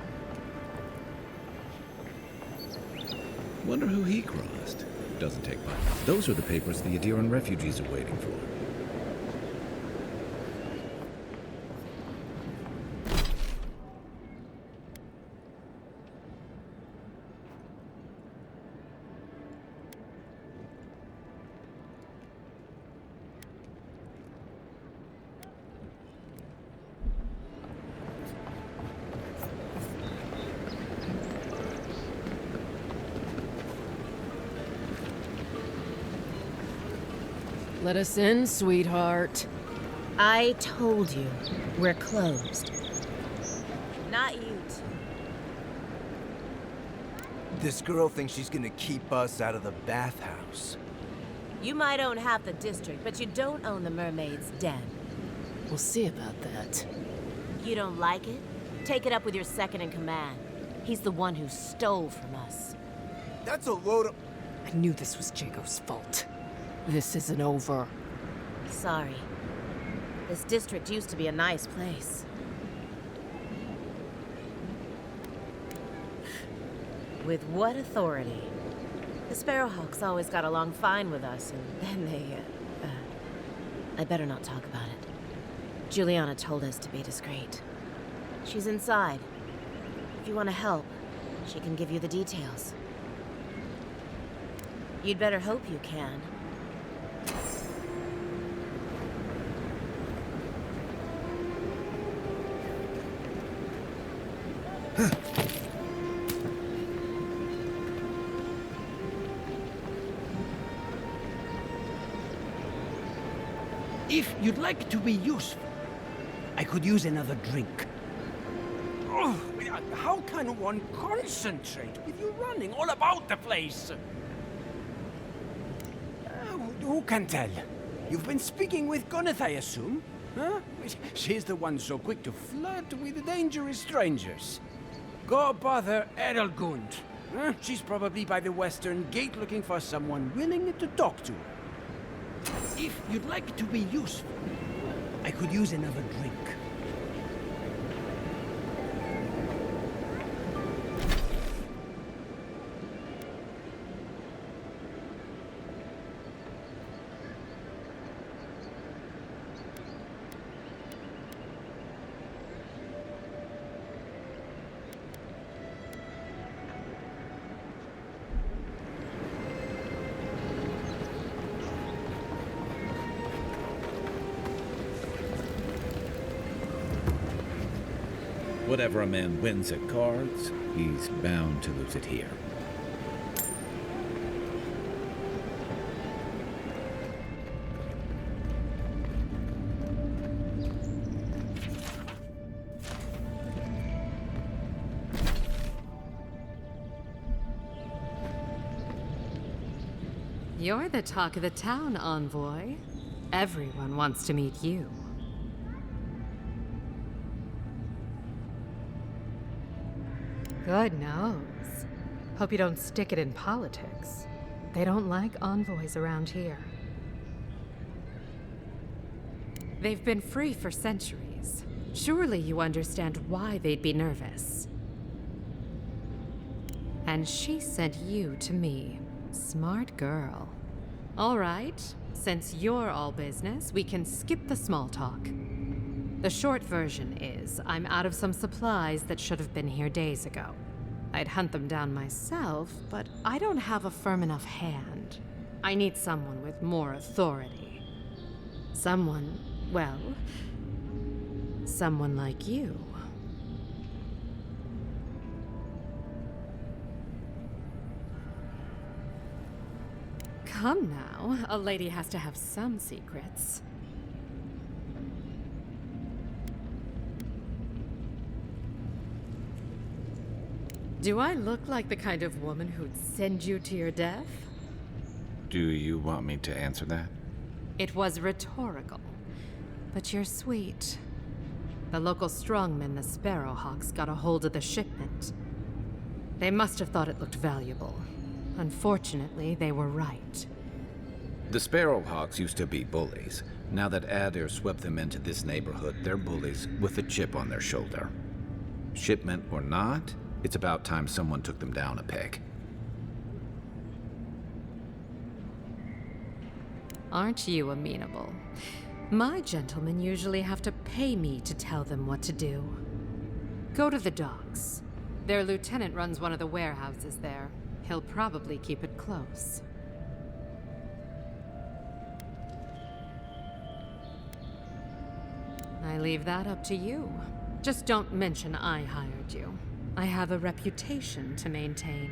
Wonder who he crossed. Doesn't take much. Those are the papers the Aedyran refugees are waiting for. Let us in, sweetheart. I told you, we're closed. Not you two. This girl thinks she's gonna keep us out of the bathhouse. You might own half the district, but you don't own the mermaid's den. We'll see about that. You don't like it? Take it up with your second in command. He's the one who stole from us. That's a load of... I knew this was Jago's fault. This isn't over. Sorry. This district used to be a nice place. With what authority? The Sparrowhawks always got along fine with us, and then they, I better not talk about it. Giuliana told us to be discreet. She's inside. If you want to help, she can give you the details. You'd better hope you can. If you'd like to be useful, I could use another drink. Oh, how can one concentrate with you running all about the place? Who can tell? You've been speaking with Goneth, I assume? Huh? She's the one so quick to flirt with dangerous strangers. Go bother Edelgund. Huh? She's probably by the western gate looking for someone willing to talk to her. If you'd like to be useful, I could use another drink. Whatever a man wins at cards, he's bound to lose it here. You're the talk of the town, envoy. Everyone wants to meet you. Good nose. Hope you don't stick it in politics. They don't like envoys around here. They've been free for centuries. Surely you understand why they'd be nervous. And she sent you to me. Smart girl. All right, since you're all business, we can skip the small talk. The short version is, I'm out of some supplies that should have been here days ago. I'd hunt them down myself, but I don't have a firm enough hand. I need someone with more authority. Someone, well, someone like you. Come now, a lady has to have some secrets. Do I look like the kind of woman who'd send you to your death? Do you want me to answer that? It was rhetorical, but you're sweet. The local strongmen, the Sparrowhawks, got a hold of the shipment. They must have thought it looked valuable. Unfortunately, they were right. The Sparrowhawks used to be bullies. Now that Adra swept them into this neighborhood, they're bullies with a chip on their shoulder. Shipment or not, it's about time someone took them down a peg. Aren't you amenable? My gentlemen usually have to pay me to tell them what to do. Go to the docks. Their lieutenant runs one of the warehouses there. He'll probably keep it close. I leave that up to you. Just don't mention I hired you. I have a reputation to maintain.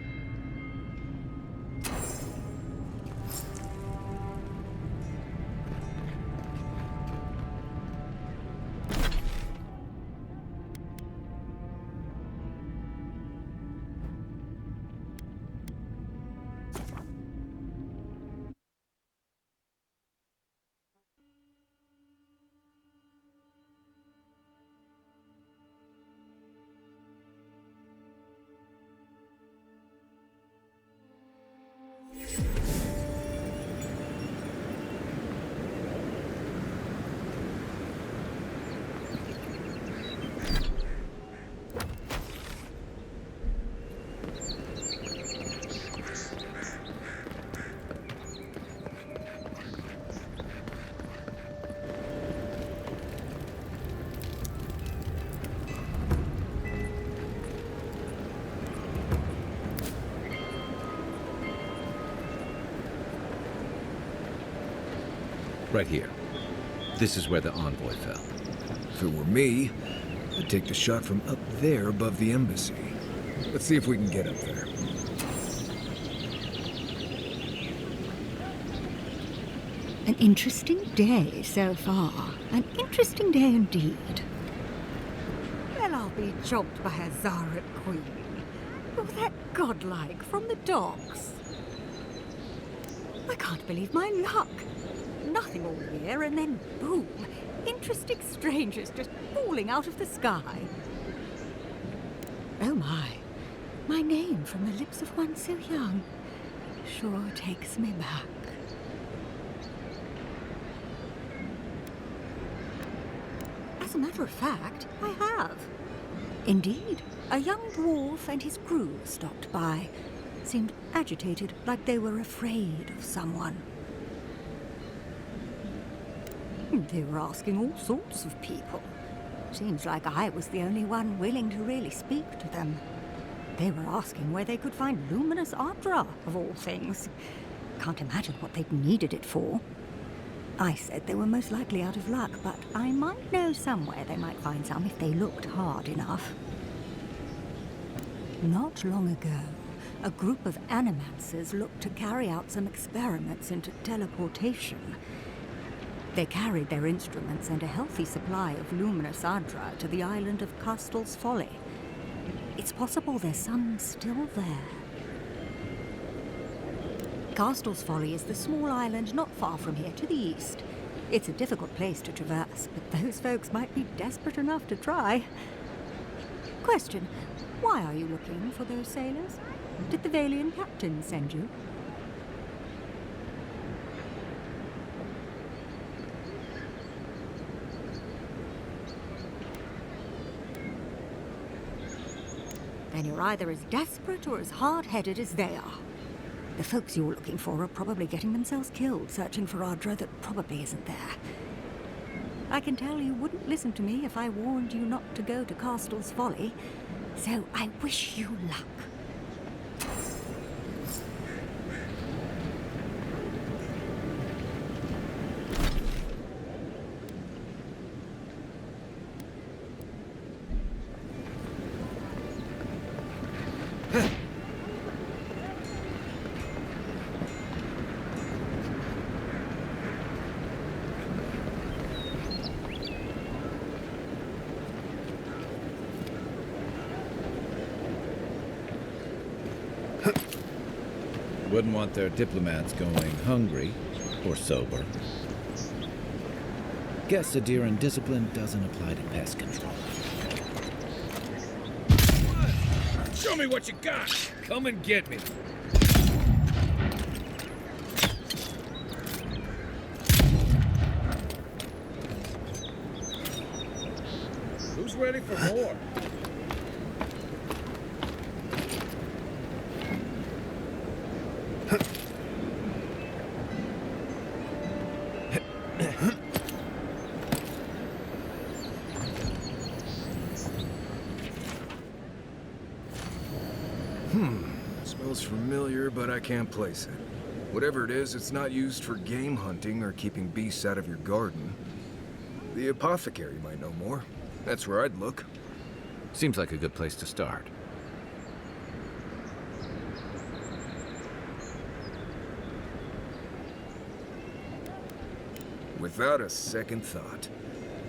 Right here. This is where the envoy fell. If it were me, I'd take the shot from up there above the embassy. Let's see if we can get up there. An interesting day so far. An interesting day indeed. Well, I'll be jobbed by a Zaret queen. Oh, that godlike from the docks. I can't believe my luck. Nothing all year, and then boom, interesting strangers just falling out of the sky. Oh my name from the lips of one so young sure takes me back. As a matter of fact, I have. Indeed, a young dwarf and his crew stopped by. Seemed agitated, like they were afraid of someone. They were asking all sorts of people. Seems like I was the only one willing to really speak to them. They were asking where they could find Luminous Adra, of all things. Can't imagine what they'd needed it for. I said they were most likely out of luck, but I might know somewhere they might find some if they looked hard enough. Not long ago, a group of animancers looked to carry out some experiments into teleportation. They carried their instruments and a healthy supply of Luminous Adra to the island of Castel's Folly. It's possible there's some still there. Castel's Folly is the small island not far from here to the east. It's a difficult place to traverse, but those folks might be desperate enough to try. Question, why are you looking for those sailors? Did the Valian captain send you? Then you're either as desperate or as hard-headed as they are. The folks you're looking for are probably getting themselves killed searching for Adra that probably isn't there. I can tell you wouldn't listen to me if I warned you not to go to Castel's Folly, so I wish you luck. Wouldn't want their diplomats going hungry or sober. Guess Aedyran discipline doesn't apply to pest control. Show me what you got! Come and get me! Who's ready for more? Smells familiar, but I can't place it. Whatever it is, it's not used for game hunting or keeping beasts out of your garden. The apothecary might know more. That's where I'd look. Seems like a good place to start. Without a second thought.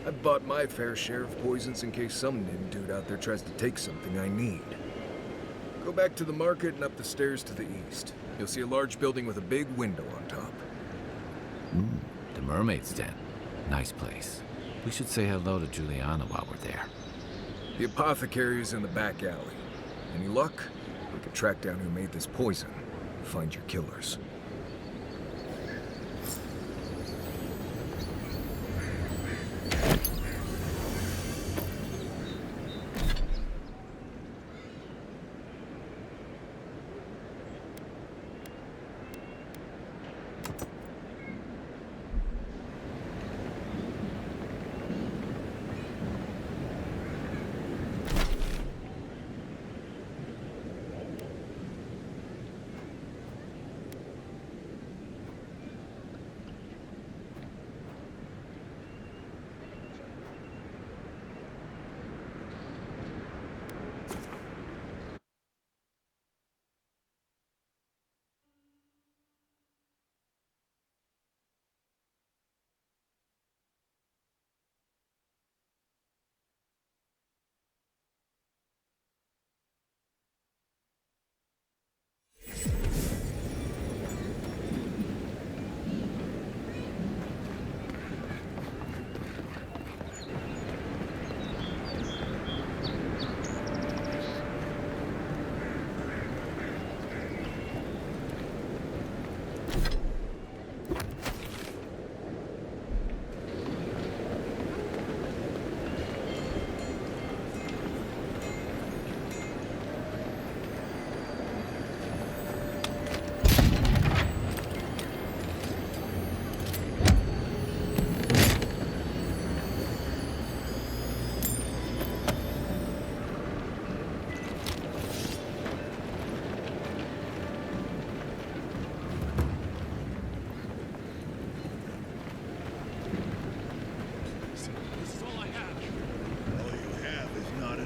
I've bought my fair share of poisons in case some nim dude out there tries to take something I need. Go back to the market and up the stairs to the east. You'll see a large building with a big window on top. The Mermaid's Den. Nice place. We should say hello to Giuliana while we're there. The apothecary is in the back alley. Any luck? We can track down who made this poison. Find your killers.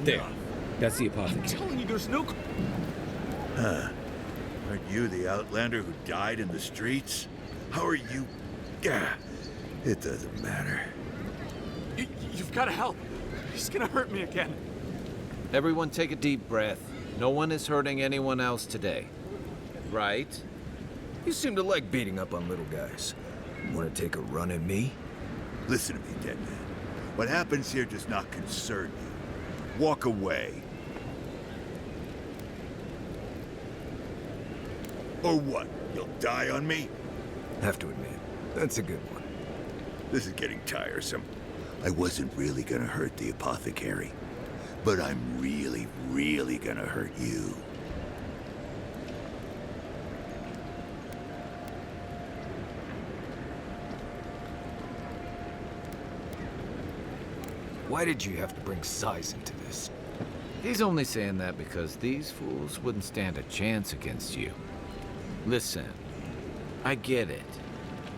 There. That's the I'm Apothecary. telling you, there's no... Huh. Aren't you the outlander who died in the streets? How are you... Gah. It doesn't matter. You've got to help. He's gonna hurt me again. Everyone take a deep breath. No one is hurting anyone else today. Right? You seem to like beating up on little guys. Want to take a run at me? Listen to me, dead man. What happens here does not concern you. Walk away. Or what? You'll die on me? Have to admit, that's a good one. This is getting tiresome. I wasn't really gonna hurt the Apothecary, but I'm really, really gonna hurt you. Why did you have to bring size into this? He's only saying that because these fools wouldn't stand a chance against you. Listen, I get it.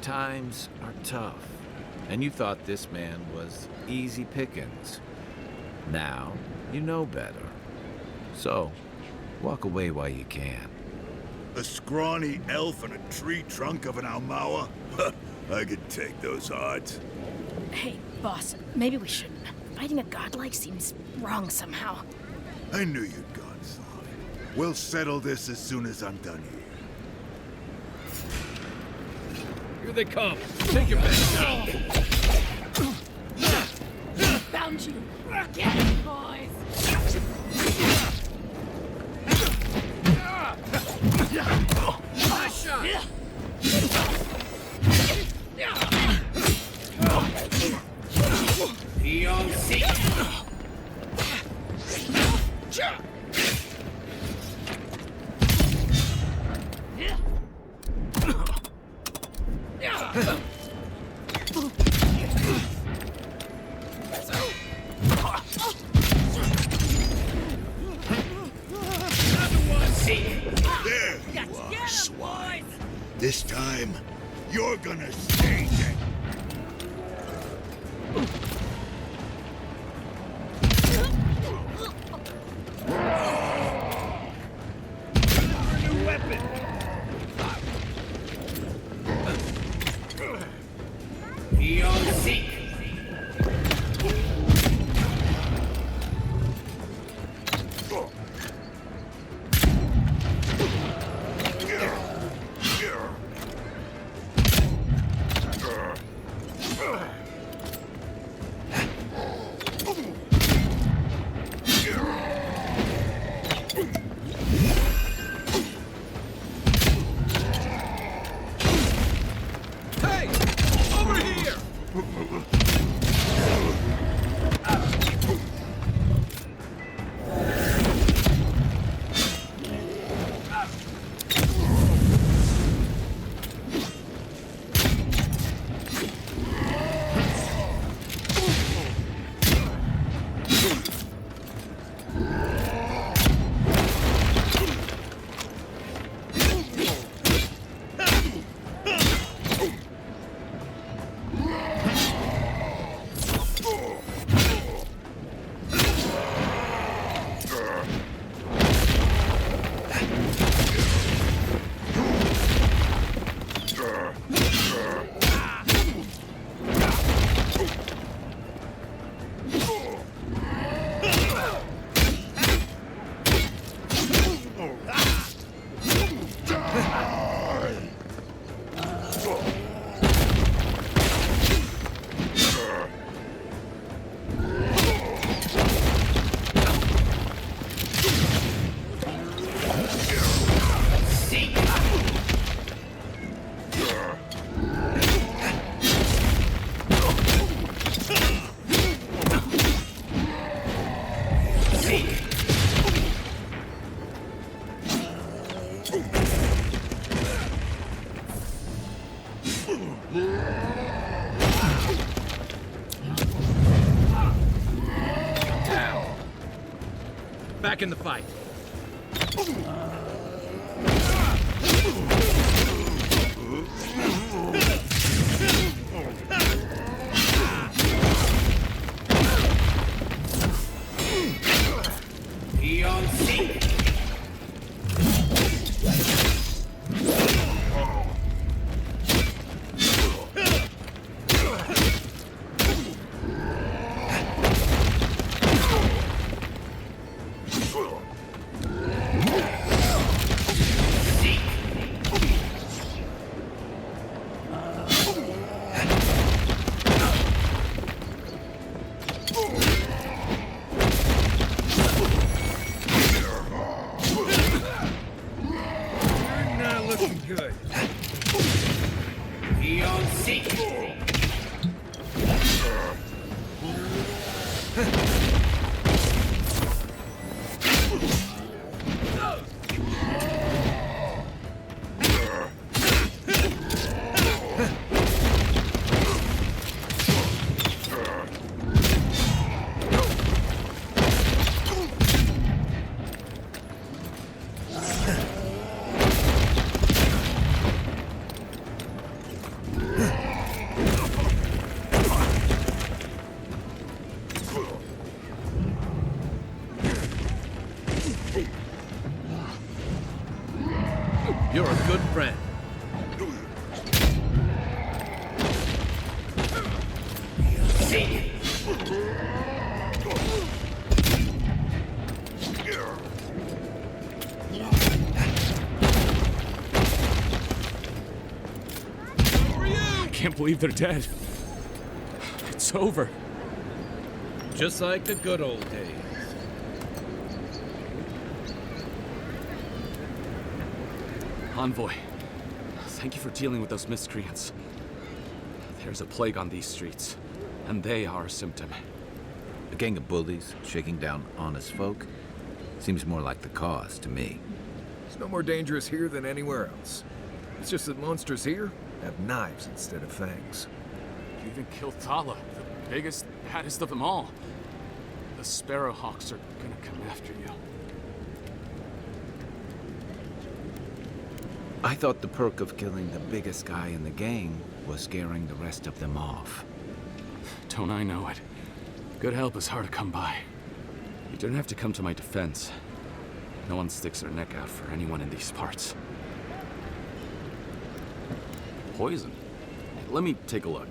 Times are tough, and you thought this man was easy pickings. Now, you know better. So, walk away while you can. A scrawny elf in a tree trunk of an Almawa? I could take those odds. Hey, boss, maybe we shouldn't. Fighting a godlike seems wrong somehow. I knew you'd gone soft. We'll settle this as soon as I'm done here. Here they come. Take your back. Found you. Get it, boys. Nice shot. Young seat. There you are, swine. This time, you're gonna stay dead. New weapon. Young seat. Back in the fight. looking good. Beyond sequel. You're a good friend. I can't believe they're dead. It's over. Just like the good old days. Envoy, thank you for dealing with those miscreants. There's a plague on these streets, and they are a symptom. A gang of bullies shaking down honest folk? Seems more like the cause to me. It's no more dangerous here than anywhere else. It's just that monsters here have knives instead of fangs. You even killed Thala, the biggest, baddest of them all. The Sparrowhawks are gonna come after you. I thought the perk of killing the biggest guy in the gang was scaring the rest of them off. Don't I know it? Good help is hard to come by. You don't have to come to my defense. No one sticks their neck out for anyone in these parts. Poison? Let me take a look.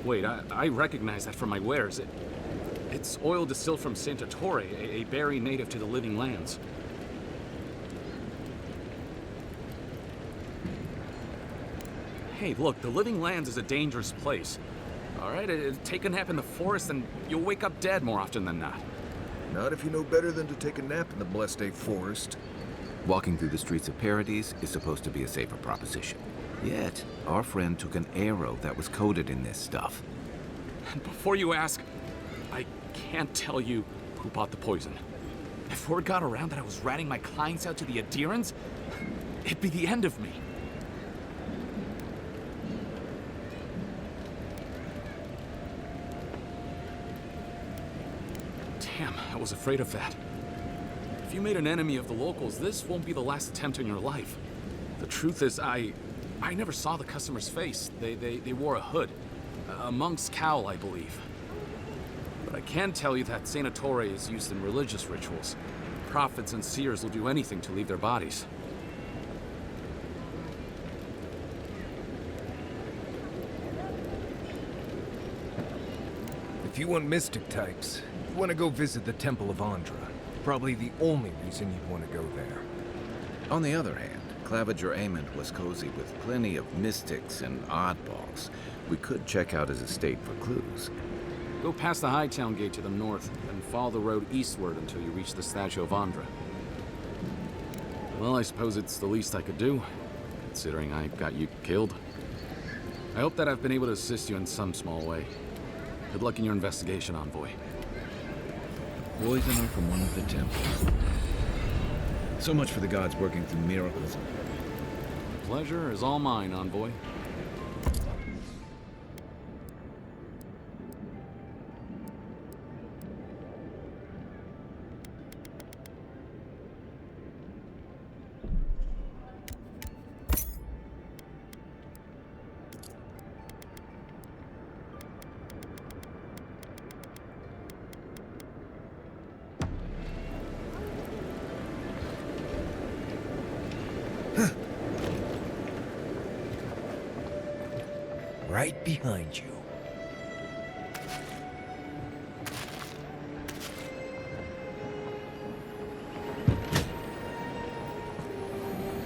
Wait, I recognize that from my wares. It's oil distilled from Santa Torre, a berry native to the Living Lands. Hey, look, the Living Lands is a dangerous place. All right, take a nap in the forest and you'll wake up dead more often than not. Not if you know better than to take a nap in the blessed A forest. Walking through the streets of Paradis is supposed to be a safer proposition. Yet, our friend took an arrow that was coated in this stuff. And before you ask, I can't tell you who bought the poison. If word got around that I was ratting my clients out to the Aedyrans, it'd be the end of me. Damn, I was afraid of that. If you made an enemy of the locals, this won't be the last attempt in your life. The truth is, I never saw the customer's face. They wore a hood. A monk's cowl, I believe. But I can tell you that Santa Torre is used in religious rituals. Prophets and seers will do anything to leave their bodies. If you want mystic types, you want to go visit the Temple of Adra. Probably the only reason you'd want to go there. On the other hand, Claviger Amond was cozy with plenty of mystics and oddballs. We could check out his estate for clues. Go past the Hightown Gate to the north, and follow the road eastward until you reach the statue of Adra. Well, I suppose it's the least I could do, considering I got you killed. I hope that I've been able to assist you in some small way. Good luck in your investigation, Envoy. Poisoner from one of the temples. So much for the gods working through miracles. Pleasure is all mine, Envoy. Right behind you.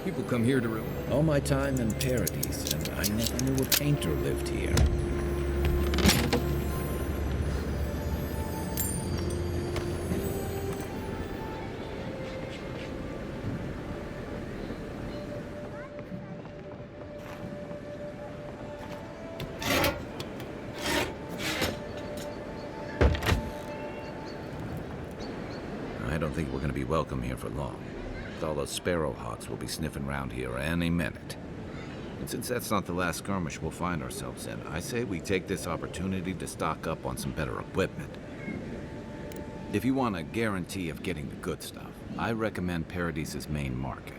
People come here to all my time in Paradis, and I never knew a painter lived here. think we're gonna be welcome here for long. All those sparrowhawks will be sniffing around here any minute. And since that's not the last skirmish we'll find ourselves in, I say we take this opportunity to stock up on some better equipment. If you want a guarantee of getting the good stuff, I recommend Paradis' main market.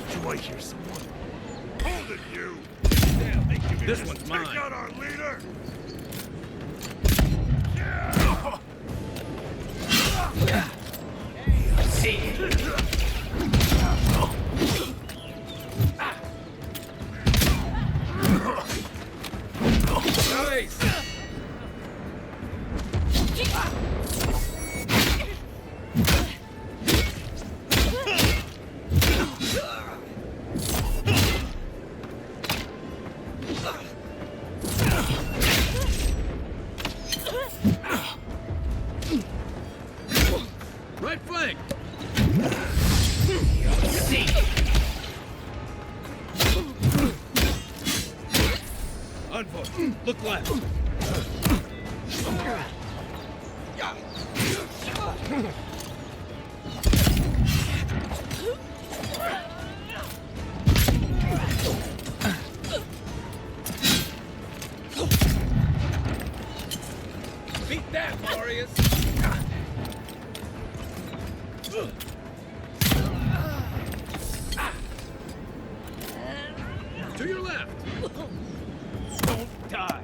Do I hear someone? Hold it, you! This one's mine. Take out our leader! Nice! Right flank! Envoy, look left. Beat that, Marius! To your left! Don't die!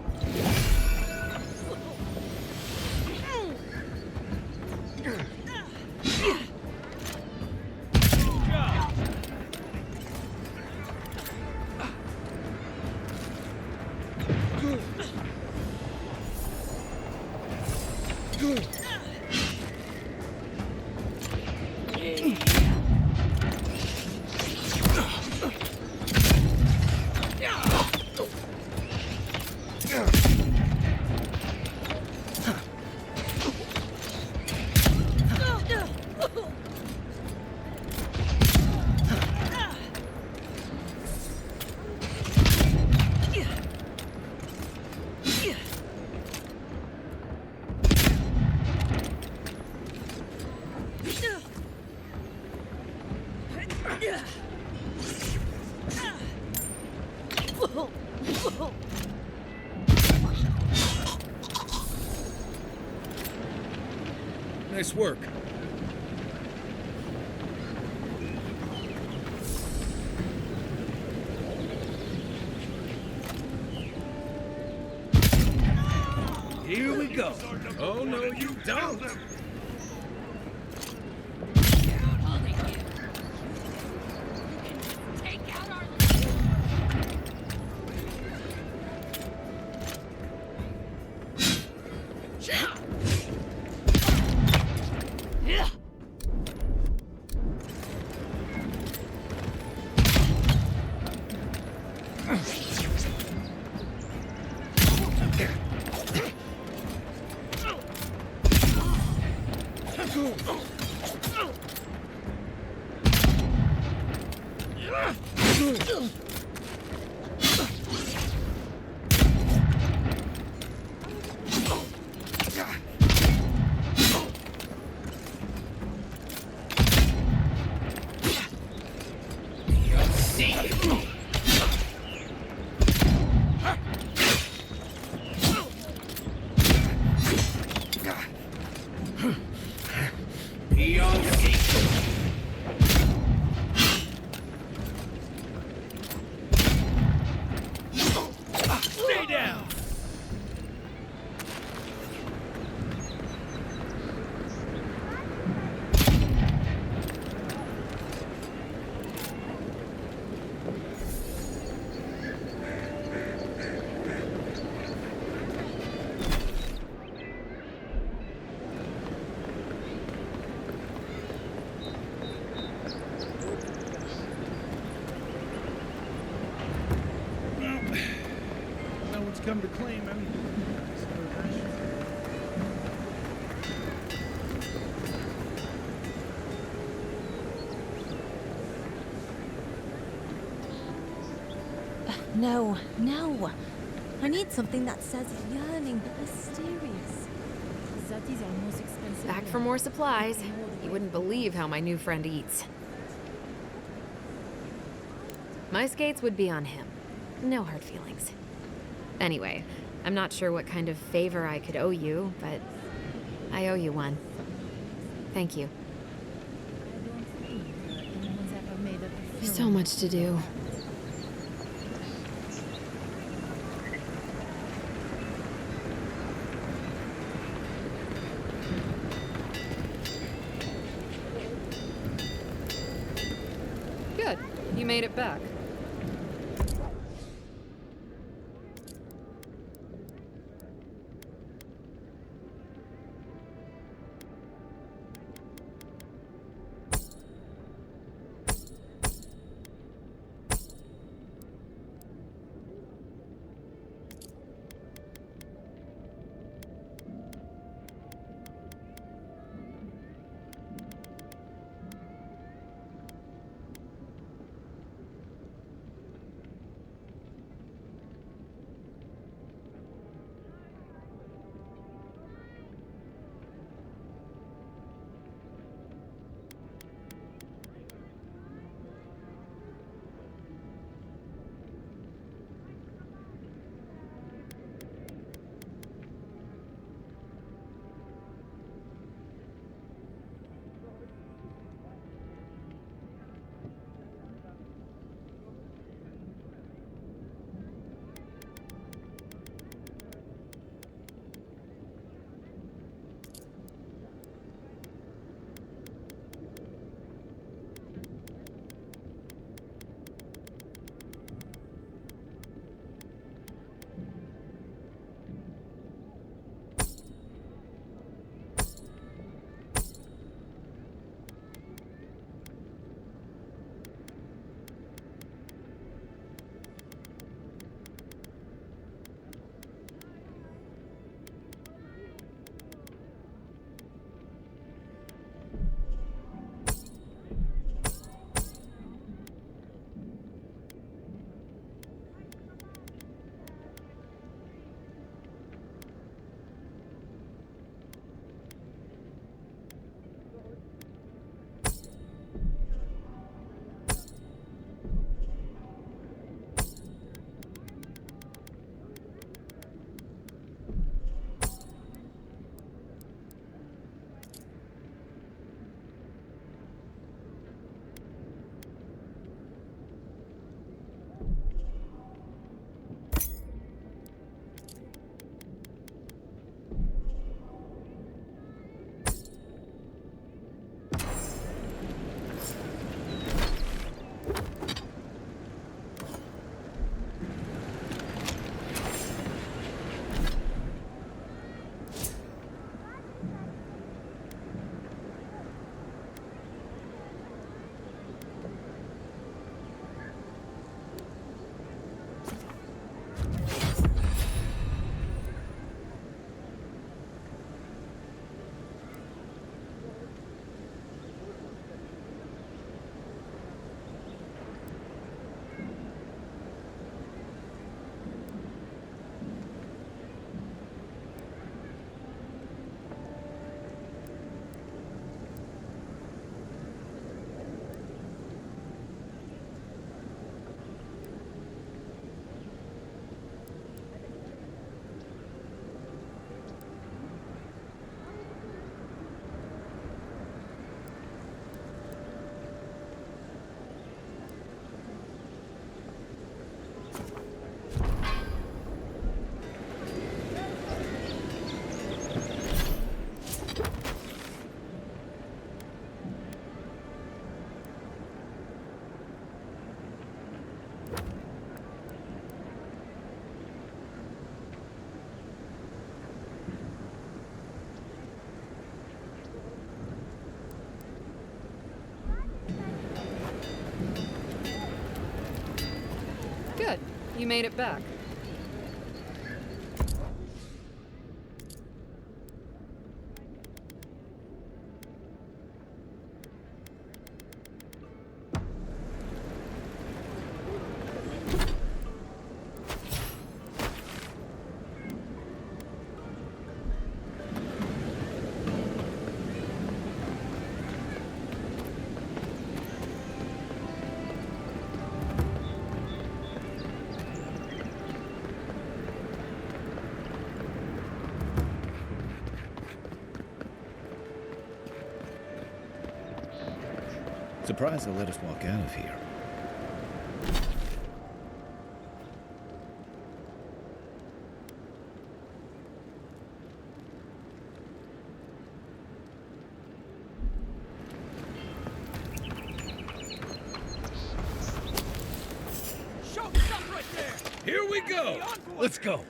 Nice work. Here we go. Oh, no, you don't. No, no. I need something that says yearning but mysterious. Zati's are most expensive. Back for more supplies. You wouldn't believe how my new friend eats. My skates would be on him. No hard feelings. Anyway, I'm not sure what kind of favor I could owe you, but I owe you one. Thank you. So much to do. Good. You made it back. Good. You made it back. Surprised they'll let us walk out of here. Here we go! Let's go!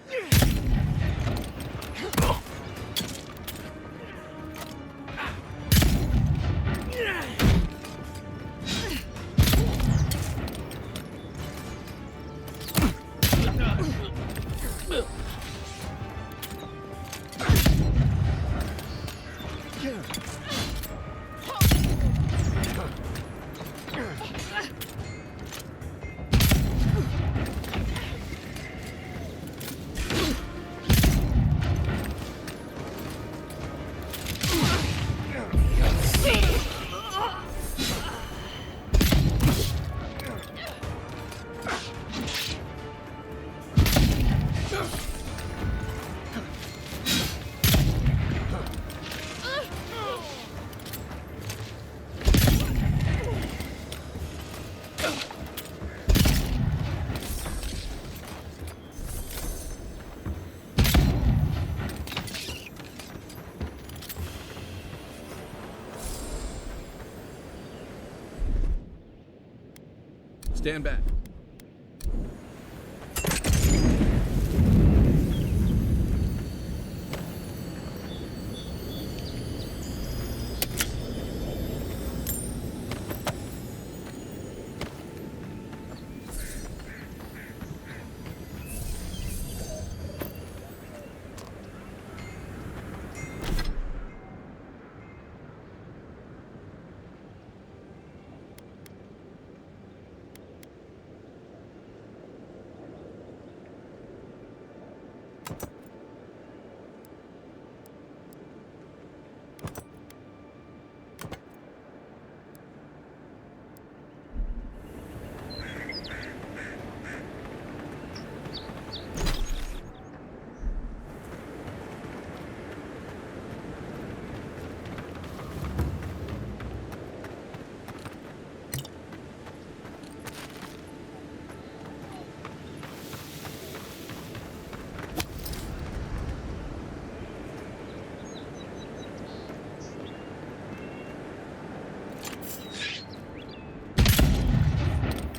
Stand back.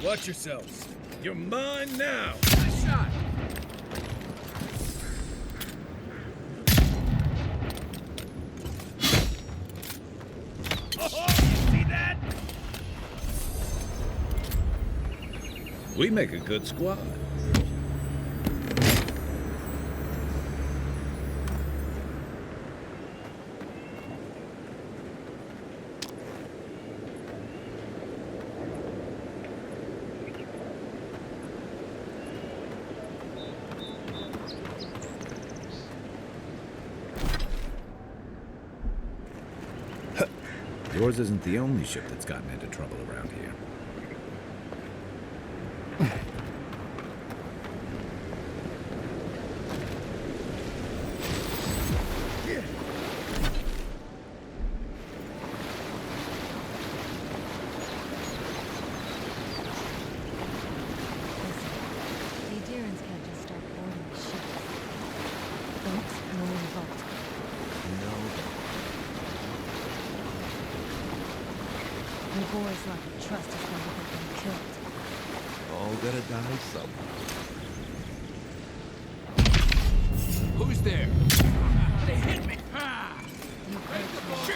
Watch yourselves. You're mine now. Nice shot. Oh, you see that? We make a good squad. Yours isn't the only ship that's gotten into trouble around here. The Aedyarans can't just start boarding the ship. Don't know revolt. Your boy's lack of trust is going to get them killed. All gotta die somewhere. Who's there? They hit me! You break the ball.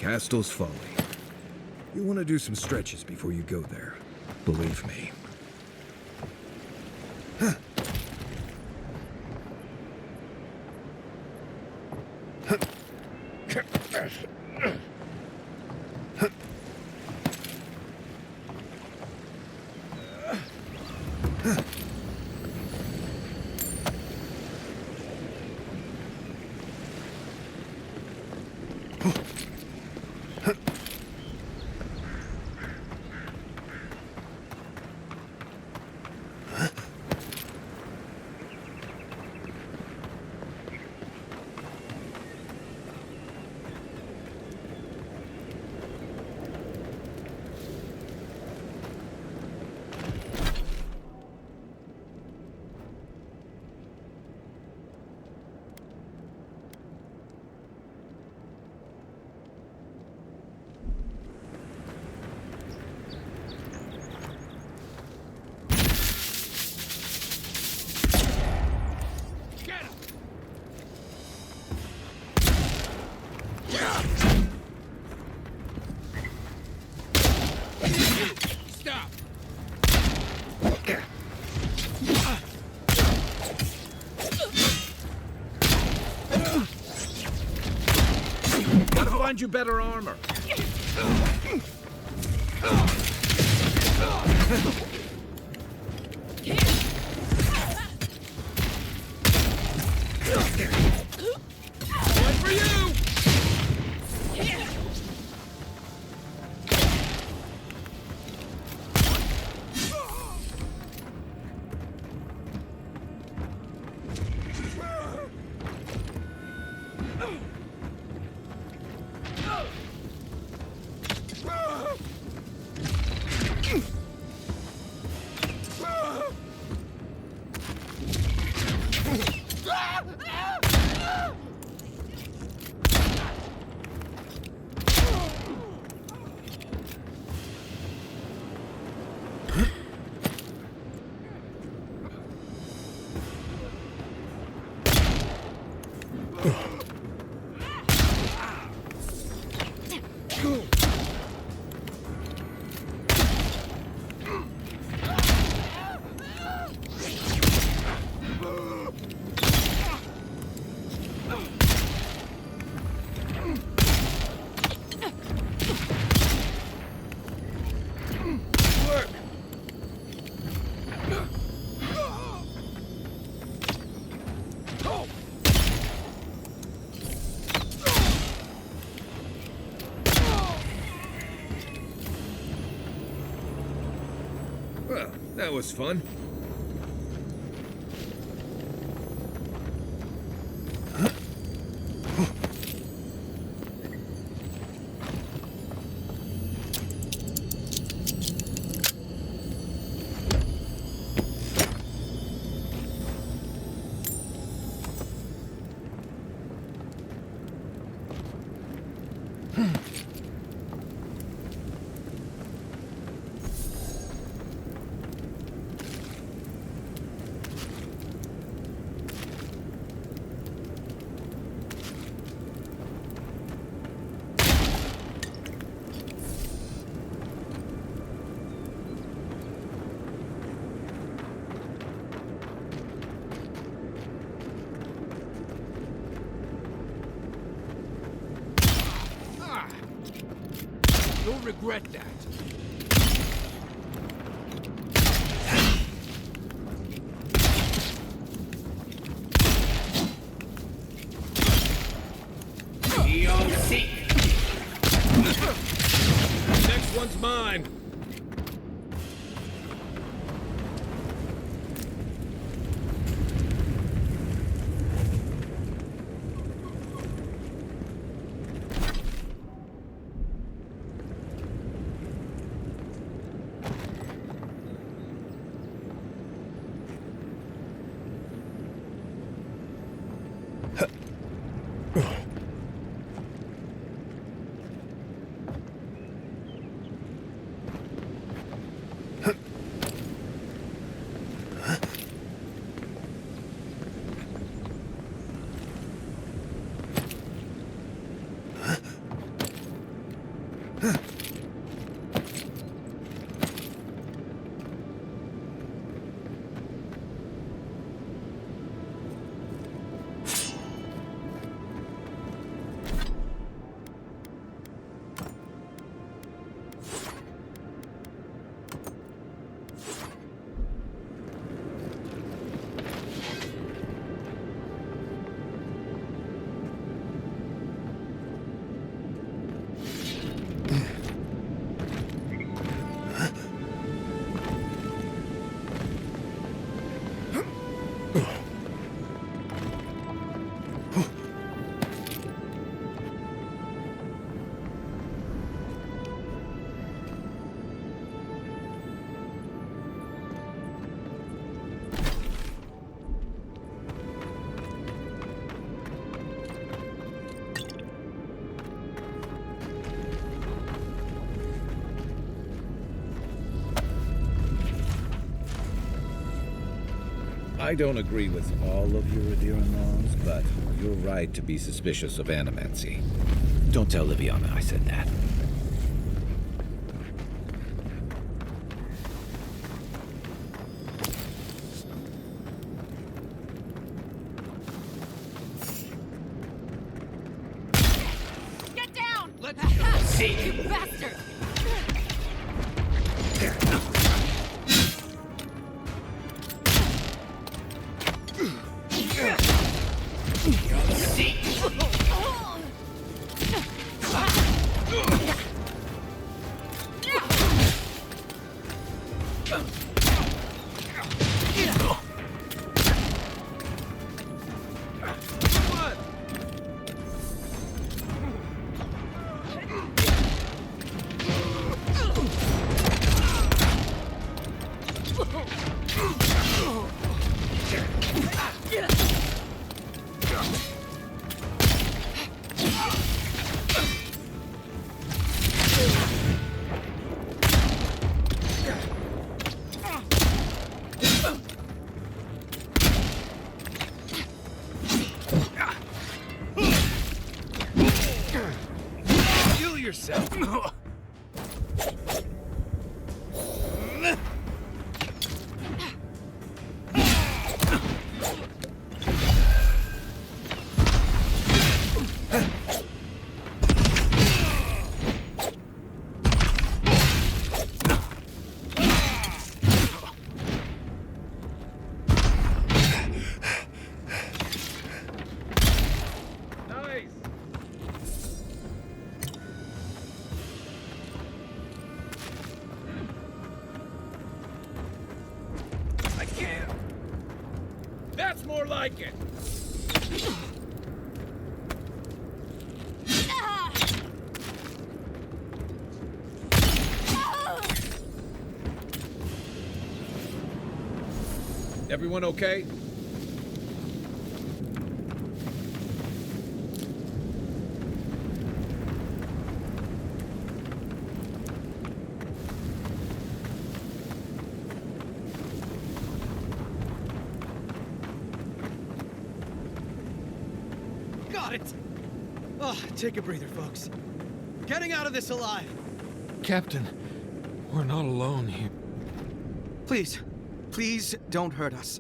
Castle's Folly. You want to do some stretches before you go there. Believe me. Find you better armor. One for you. Well, that was fun. You'll regret that. EOC. Next one's mine. I don't agree with all of your Aedyran laws, but you're right to be suspicious of animancy. Don't tell Liviana I said that. Get down! Let's go. See. You bastard! See. Heal yourself. I can't. That's more like it. Everyone okay? Got it! Oh, take a breather, folks. Getting out of this alive. Captain, we're not alone here. Please don't hurt us.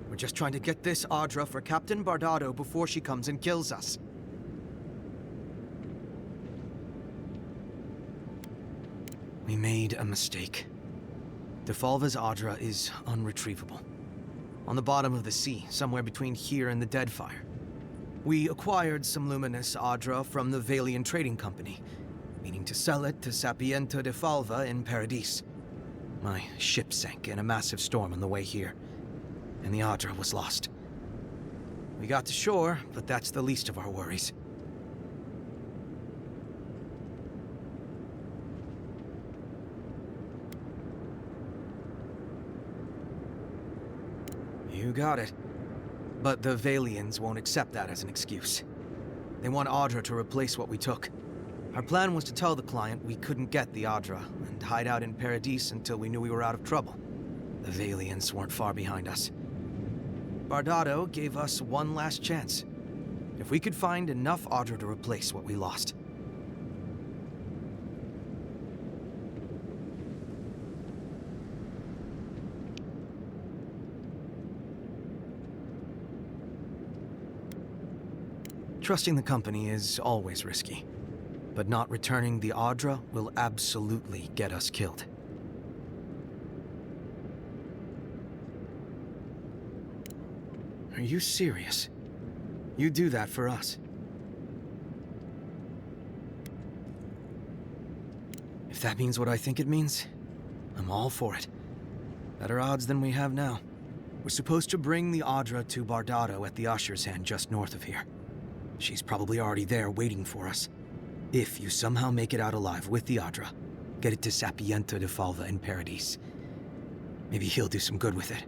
We're just trying to get this Adra for Captain Bardatto before she comes and kills us. We made a mistake. Defalva's Adra is unretrievable. On the bottom of the sea, somewhere between here and the Deadfire. We acquired some Luminous Adra from the Valian Trading Company, meaning to sell it to Sapiento Defalva in Paradis. My ship sank in a massive storm on the way here, and the Adra was lost. We got to shore, but that's the least of our worries. You got it. But the Valians won't accept that as an excuse. They want Adra to replace what we took. Our plan was to tell the client we couldn't get the Adra and hide out in Paradis until we knew we were out of trouble. The Valians weren't far behind us. Bardatto gave us one last chance. If we could find enough Adra to replace what we lost. Trusting the company is always risky, but not returning the Adra will absolutely get us killed. Are you serious? You do that for us? If that means what I think it means, I'm all for it. Better odds than we have now. We're supposed to bring the Adra to Bardatto at the Usher's Hand just north of here. She's probably already there waiting for us. If you somehow make it out alive with the Adra, get it to Sapiento Defalva in Paradis. Maybe he'll do some good with it.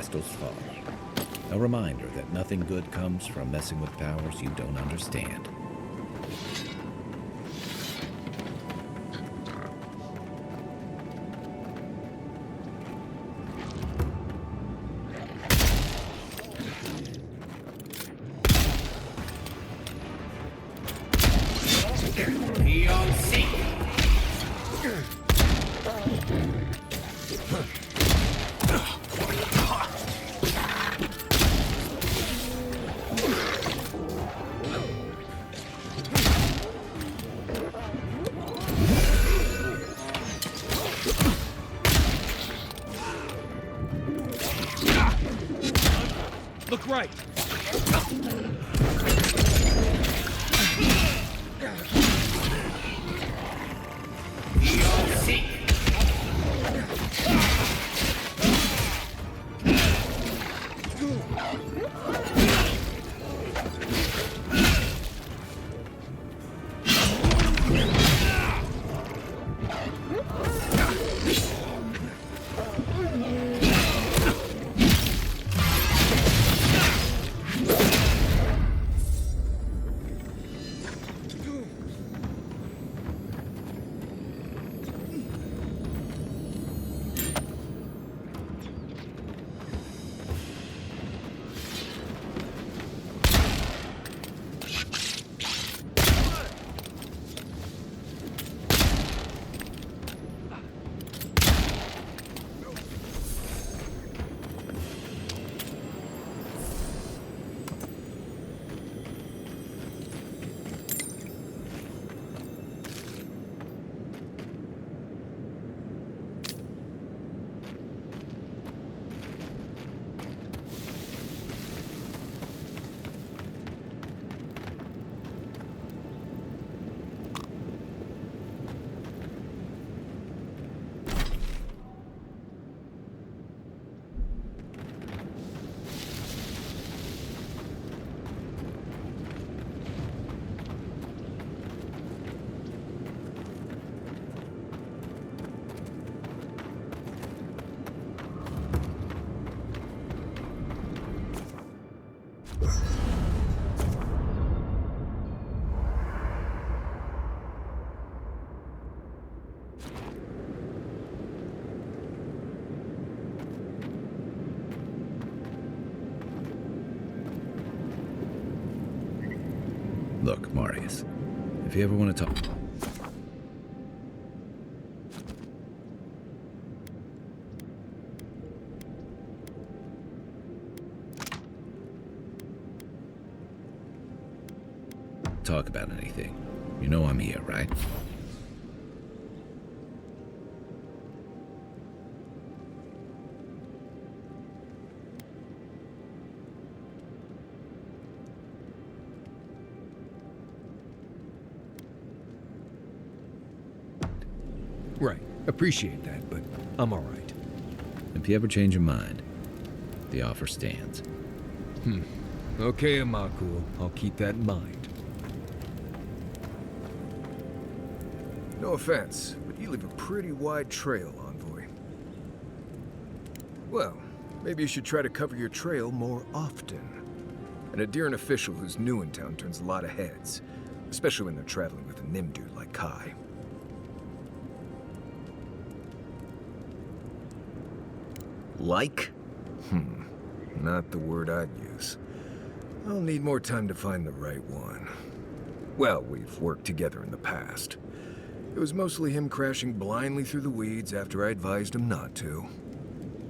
Castle's Fall. A reminder that nothing good comes from messing with powers you don't understand. Look right. Look, Marius, if you ever want to talk... talk about anything, you know I'm here, right? Right. Appreciate that, but I'm all right. If you ever change your mind, the offer stands. Okay, Amaku. I'll keep that in mind. No offense, but you leave a pretty wide trail, Envoy. Well, maybe you should try to cover your trail more often. An Aedyran official who's new in town turns a lot of heads, especially when they're traveling with a Nimdude like Kai. Like? Not the word I'd use. I'll need more time to find the right one. Well, we've worked together in the past. It was mostly him crashing blindly through the weeds after I advised him not to.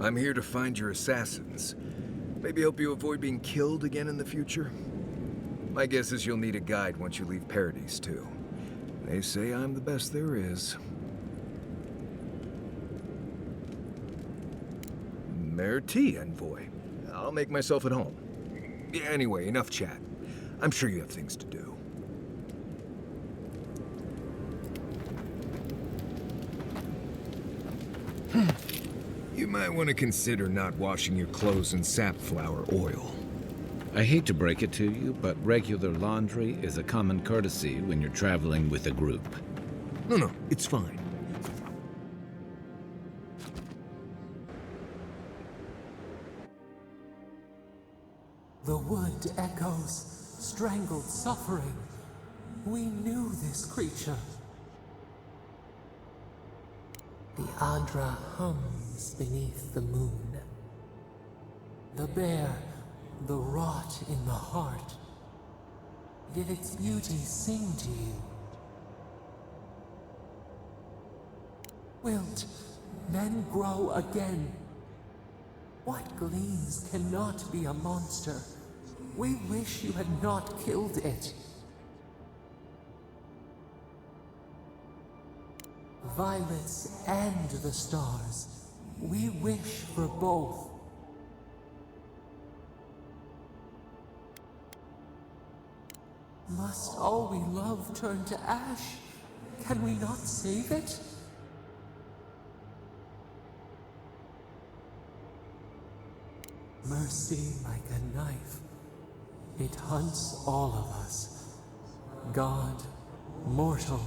I'm here to find your assassins. Maybe help you avoid being killed again in the future. My guess is you'll need a guide once you leave Paradis, too. They say I'm the best there is. Merci, Envoy. I'll make myself at home. Anyway, enough chat. I'm sure you have things to do. You might want to consider not washing your clothes in safflower oil. I hate to break it to you, but regular laundry is a common courtesy when you're traveling with a group. No, it's fine. The wood echoes, strangled suffering. We knew this creature. The Adra hums beneath the moon. The bear, the rot in the heart. Did its beauty sing to you? Wilt men grow again? What gleams cannot be a monster? We wish you had not killed it. Violets and the stars. We wish for both. Must all we love turn to ash? Can we not save it? Mercy like a knife. It hunts all of us. God, mortal,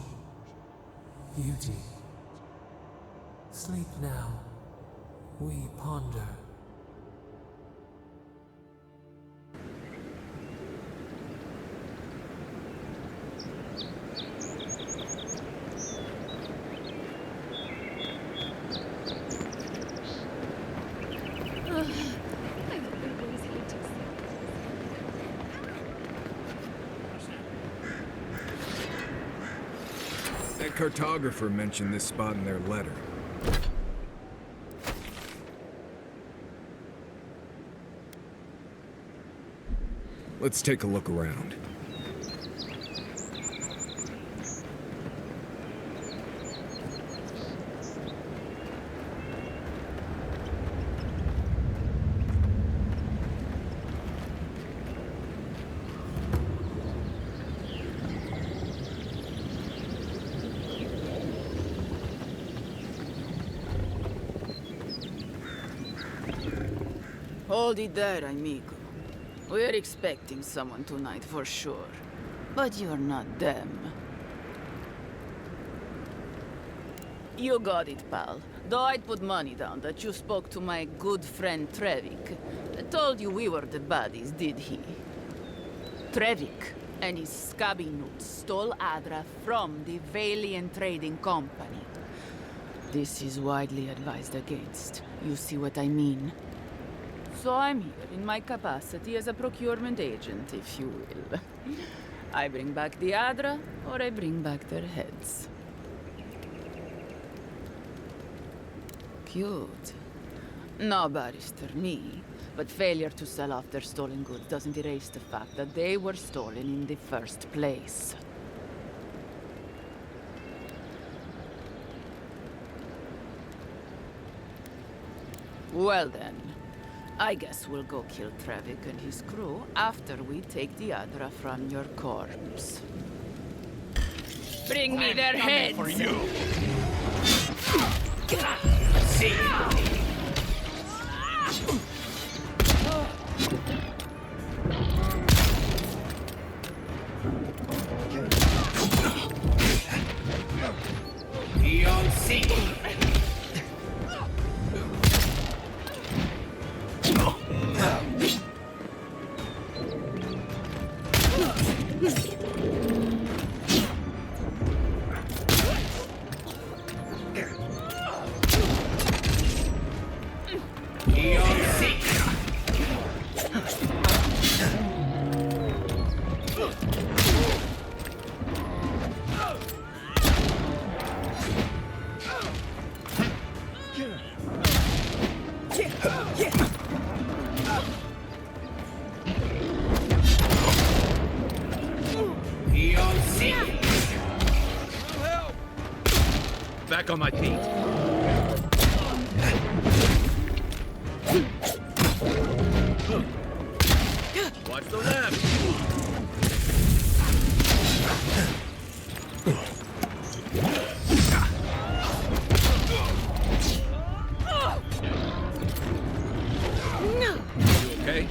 beauty. Sleep now. We ponder. That cartographer mentioned this spot in their letter. Let's take a look around. Hold it there, amigo. We're expecting someone tonight for sure. But you're not them. You got it, pal. Though I'd put money down that you spoke to my good friend Trevik. Told you we were the baddies, did he? Trevik and his scabby newts stole Adra from the Valiant Trading Company. This is widely advised against. You see what I mean? So I'm here in my capacity as a procurement agent, if you will. I bring back the Adra, or I bring back their heads. Cute. No barrister, me. But failure to sell off their stolen goods doesn't erase the fact that they were stolen in the first place. Well then. I guess we'll go kill Trevik and his crew after we take the Adra from your corpse. Bring me their heads! For you! See? Beyond sea! Back on my feet. Watch the left. You okay?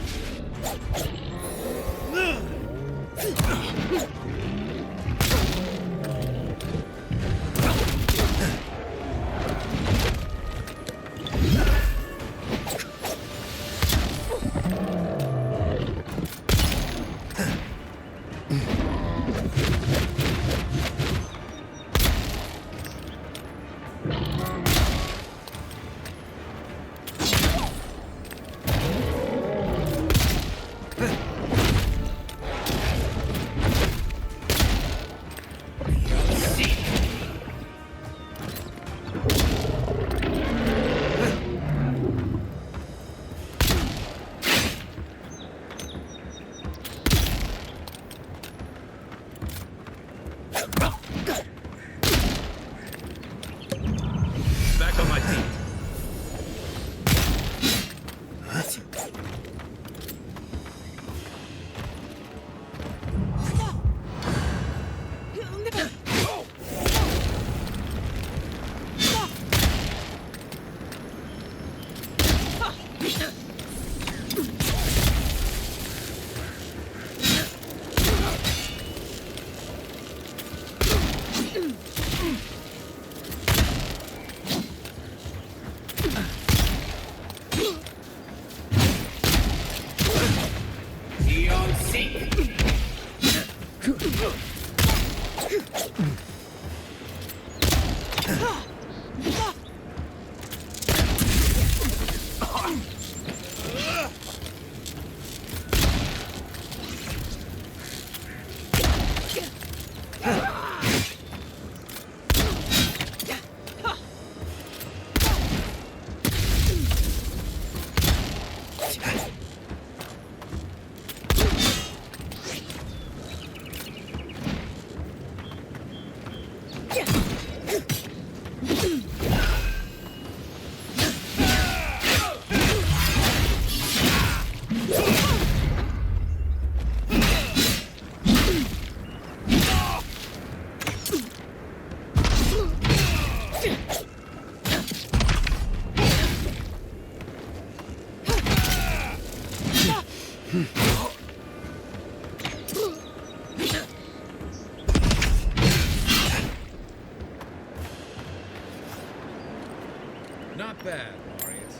Not bad, Marius.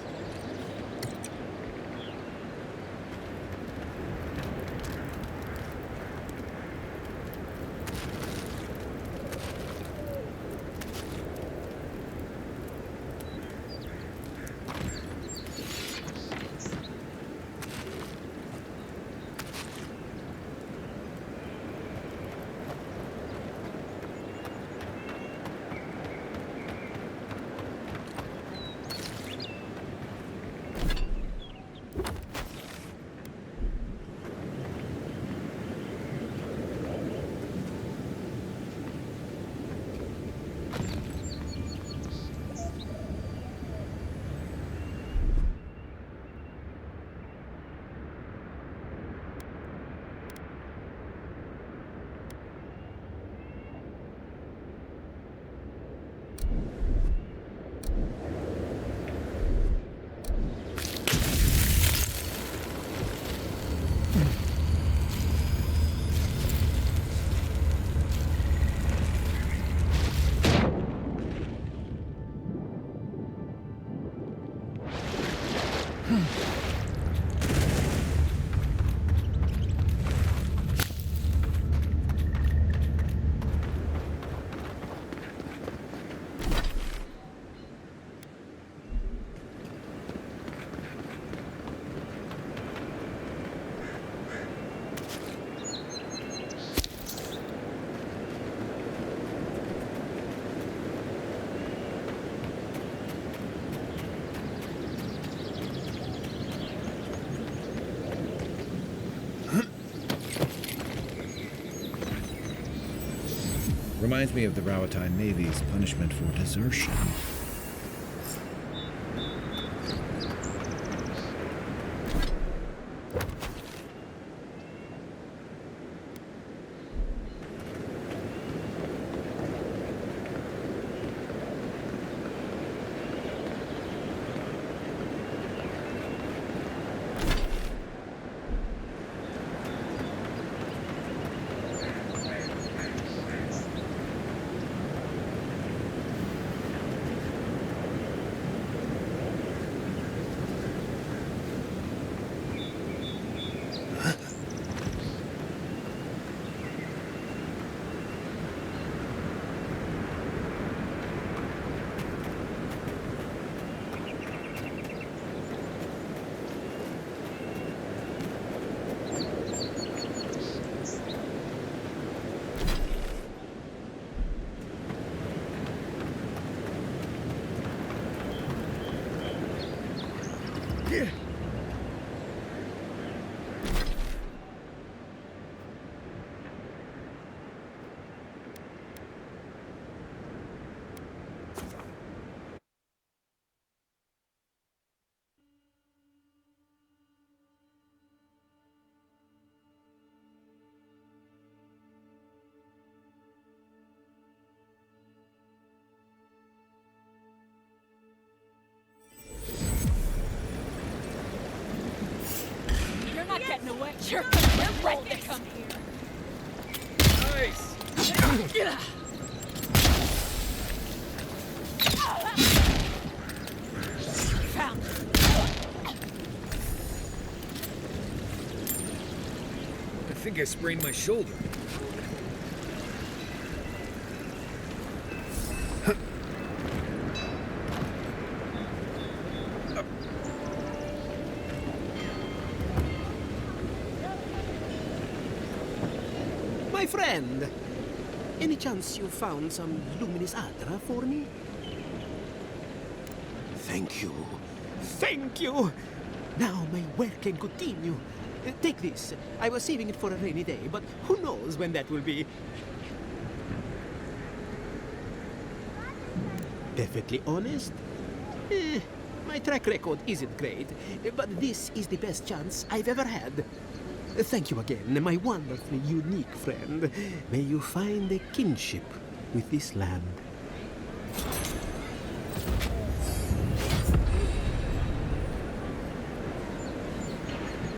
Reminds me of the Rauatine Navy's punishment for desertion. You're not getting away. You're right to come here. Nice! think I sprained my shoulder. My friend! Any chance you found some Luminous Adra for me? Thank you. Thank you! Now my work can continue. Take this. I was saving it for a rainy day, but who knows when that will be. Perfectly honest? My track record isn't great, but this is the best chance I've ever had. Thank you again, my wonderfully unique friend. May you find a kinship with this land.